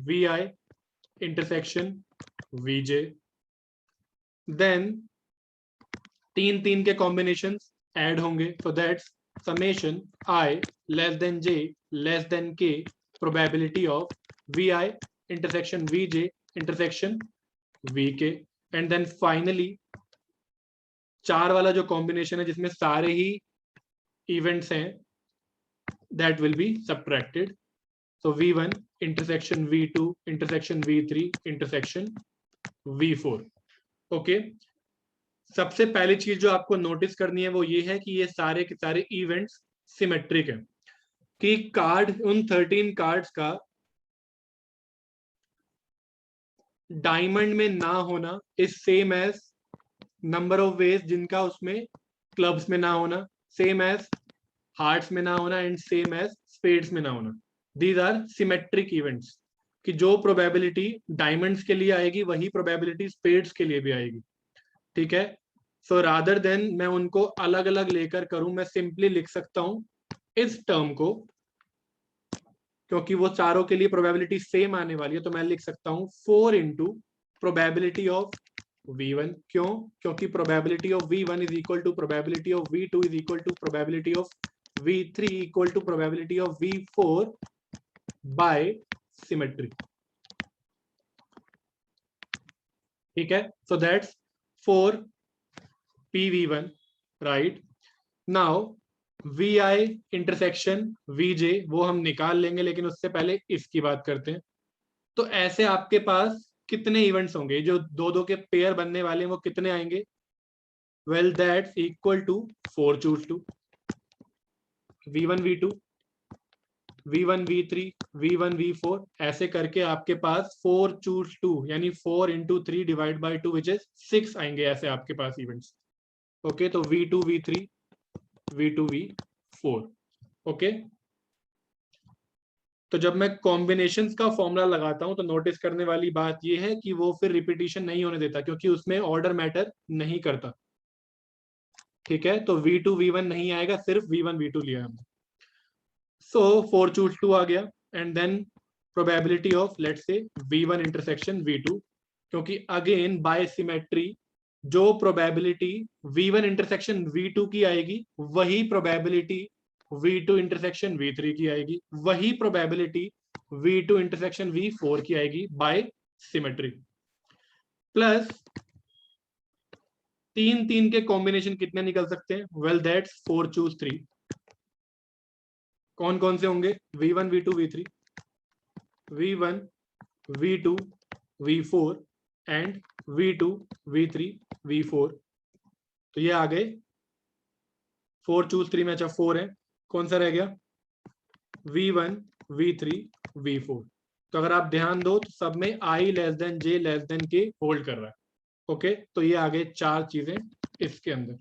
VI intersection VJ, देन तीन तीन के कॉम्बिनेशन ऐड होंगे, so that's summation I less than J less than K probability of VI intersection VJ intersection VK, and then finally चार वाला जो combination है जिसमें सारे ही इवेंट्स हैं, that will be subtracted, so V1 intersection V2 intersection V3 intersection V4। Okay, सबसे पहली चीज जो आपको नोटिस करनी है वो ये है कि ये सारे के सारे इवेंट्स सिमेट्रिक हैं, कि कार्ड, उन 13 कार्ड्स का डायमंड में ना होना is same as number of ways जिनका उसमें क्लब्स में ना होना, सेम एज हार्ट्स में ना होना, एंड सेम एज स्पेड्स में ना होना। दीज आर सिमेट्रिक इवेंट्स, कि जो प्रोबेबिलिटी डायमंड्स के लिए आएगी वही प्रोबेबिलिटी स्पेड्स के लिए भी आएगी। ठीक है, सो रादर देन मैं उनको अलग अलग लेकर करूं, मैं सिंपली लिख सकता हूं इस टर्म को, क्योंकि वो चारों के लिए प्रोबेबिलिटी सेम आने वाली है, तो मैं लिख सकता हूं 4 इंटू प्रोबेबिलिटी ऑफ V1। क्यों, क्योंकि probability of V1 is equal to probability of V2 is equal to probability of V3 equal to probability of V4 by symmetry. ठीक है, so that's 4 PV1, right. Now VI intersection VJ वो हम निकाल लेंगे, लेकिन उससे पहले इसकी बात करते हैं। तो ऐसे आपके पास कितने इवेंट्स होंगे, जो दो दो के पेयर बनने वाले हैं वो कितने आएंगे, well that's equal to 4 choose 2, V1 V2 V1 V3 V1 V4, ऐसे करके आपके पास 4 चूज 2 यानी 4 into 3 divide by 2 which is 6 आएंगे ऐसे आपके पास इवेंट्स। ओके, तो V2 V3 V2 V4। Okay, तो जब मैं कॉम्बिनेशंस का फॉर्मूला लगाता हूं तो नोटिस करने वाली बात यह है कि वो फिर रिपीटिशन नहीं होने देता, क्योंकि उसमें ऑर्डर मैटर नहीं करता। ठीक है, तो V2 V1 नहीं आएगा, सिर्फ V1 V2 लिया हमने। सो 4 चूज 2 आ गया, and then probability of let's say V1 intersection V2, क्योंकि अगेन बाय सिमेट्री जो प्रोबेबिलिटी V1 इंटरसेक्शन V2 की आएगी वही प्रोबेबिलिटी V2 इंटरसेक्शन V3 की आएगी, वही प्रोबेबिलिटी V2 इंटरसेक्शन V4 की आएगी बाय सिमेट्री। प्लस तीन तीन के कॉम्बिनेशन कितने निकल सकते हैं, वेल दैट्स 4 चूज 3। कौन कौन से होंगे, V1 V2 V3 V1 V2 V4 and V2, V3, V4। तो ये आ गए 4 चूज 3 में। अच्छा 4 है, कौन सा रह गया? V1, V3, V4। तो अगर आप ध्यान दो तो सब में I less than J less than K hold कर रहा है। ओके, तो ये आ गए 4 चीजें इसके अंदर।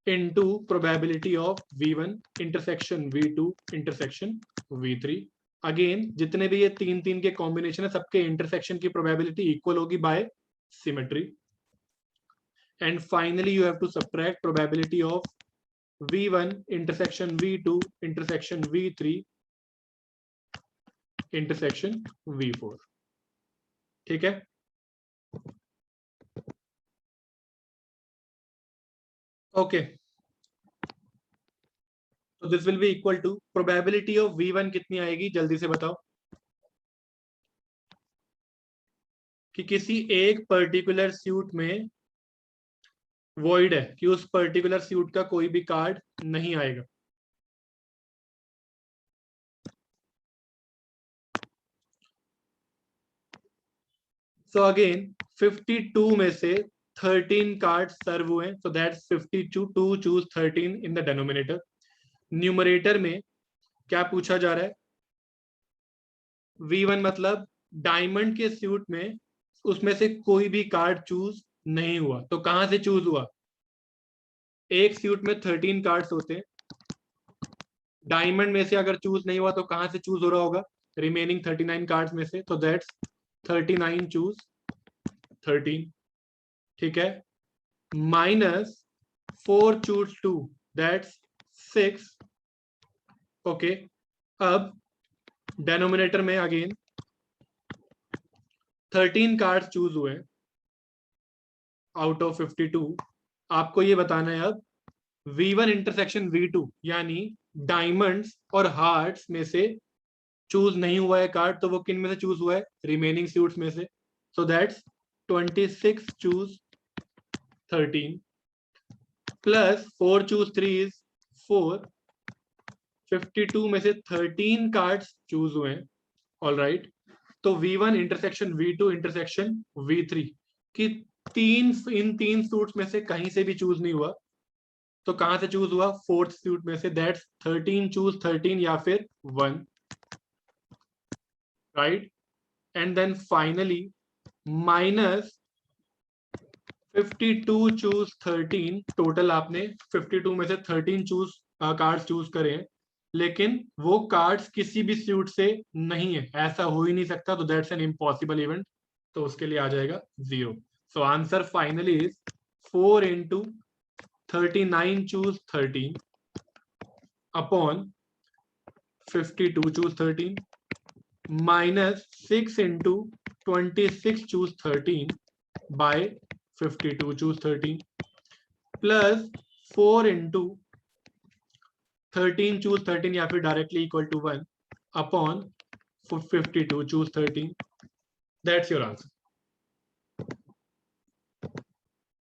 Into probability of V1 intersection V2 intersection V3। Again जितने भी ये 3 के कॉम्बिनेशन है, सबके इंटरसेक्शन की प्रोबेबिलिटी इक्वल होगी by symmetry. And finally you have to subtract probability of V1 intersection V2 intersection V3 intersection V4। ठीक है, ओके। तो this will be equal to probability of V1 कितनी आएगी, जल्दी से बताओ। कि किसी एक पर्टिकुलर सूट में वॉइड है, कि उस पर्टिकुलर सूट का कोई भी कार्ड नहीं आएगा। सो अगेन 52 में से 13 कार्ड सर्व हुए, so that's 52 to choose 13 in the denominator. Numerator में क्या पूछा जा रहा है? V1 मतलब डायमंड के सूट में उसमें से कोई भी कार्ड चूज नहीं हुआ। तो कहां से चूज हुआ? एक सूट में 13 कार्ड्स होते हैं, डायमंड में से अगर चूज नहीं हुआ तो कहां से चूज हो रहा होगा? रिमेनिंग 39 कार्ड्स में से। तो दैट्स 39 चूज 13। ठीक है, माइनस 4 चूज 2, दैट्स 6। ओके, अब डेनोमिनेटर में अगेन 13 कार्ड्स चूज हुए आउट ऑफ 52। आपको ये बताना है अब V1 इंटरसेक्शन V2 यानी डायमंड्स और हार्ट्स में से चूज नहीं हुआ है कार्ड, तो वो किन में से चूज हुआ है? रिमेनिंग सूट्स में से। So that's 26 choose 13 plus 4 choose 3 is 4। 52 में से 13 कार्ड्स चूज हुए हैं, ऑल राइट। तो V1 intersection V2 intersection V3 की इन तीन सूट्स में से कहीं से भी चूज नहीं हुआ। तो कहां से चूज हुआ? फोर्थ सूट में से, दैट्स 13 चूज 13 या फिर 1, right. And then finally minus 52 choose 13। Total आपने 52 में से 13 चूज कार्ड्स चूज करे हैं, लेकिन वो कार्ड्स किसी भी सूट से नहीं है, ऐसा हो ही नहीं सकता। तो दैट्स एन इम्पॉसिबल इवेंट, तो उसके लिए आ जाएगा 0। So answer finally is 4 into 39 choose 13 upon 52 choose 13 minus 6 into 26 choose 13 by 52 choose 13 plus 4 into 13 choose 13 या फिर directly equal to 1 upon 52 choose 13। That's your answer.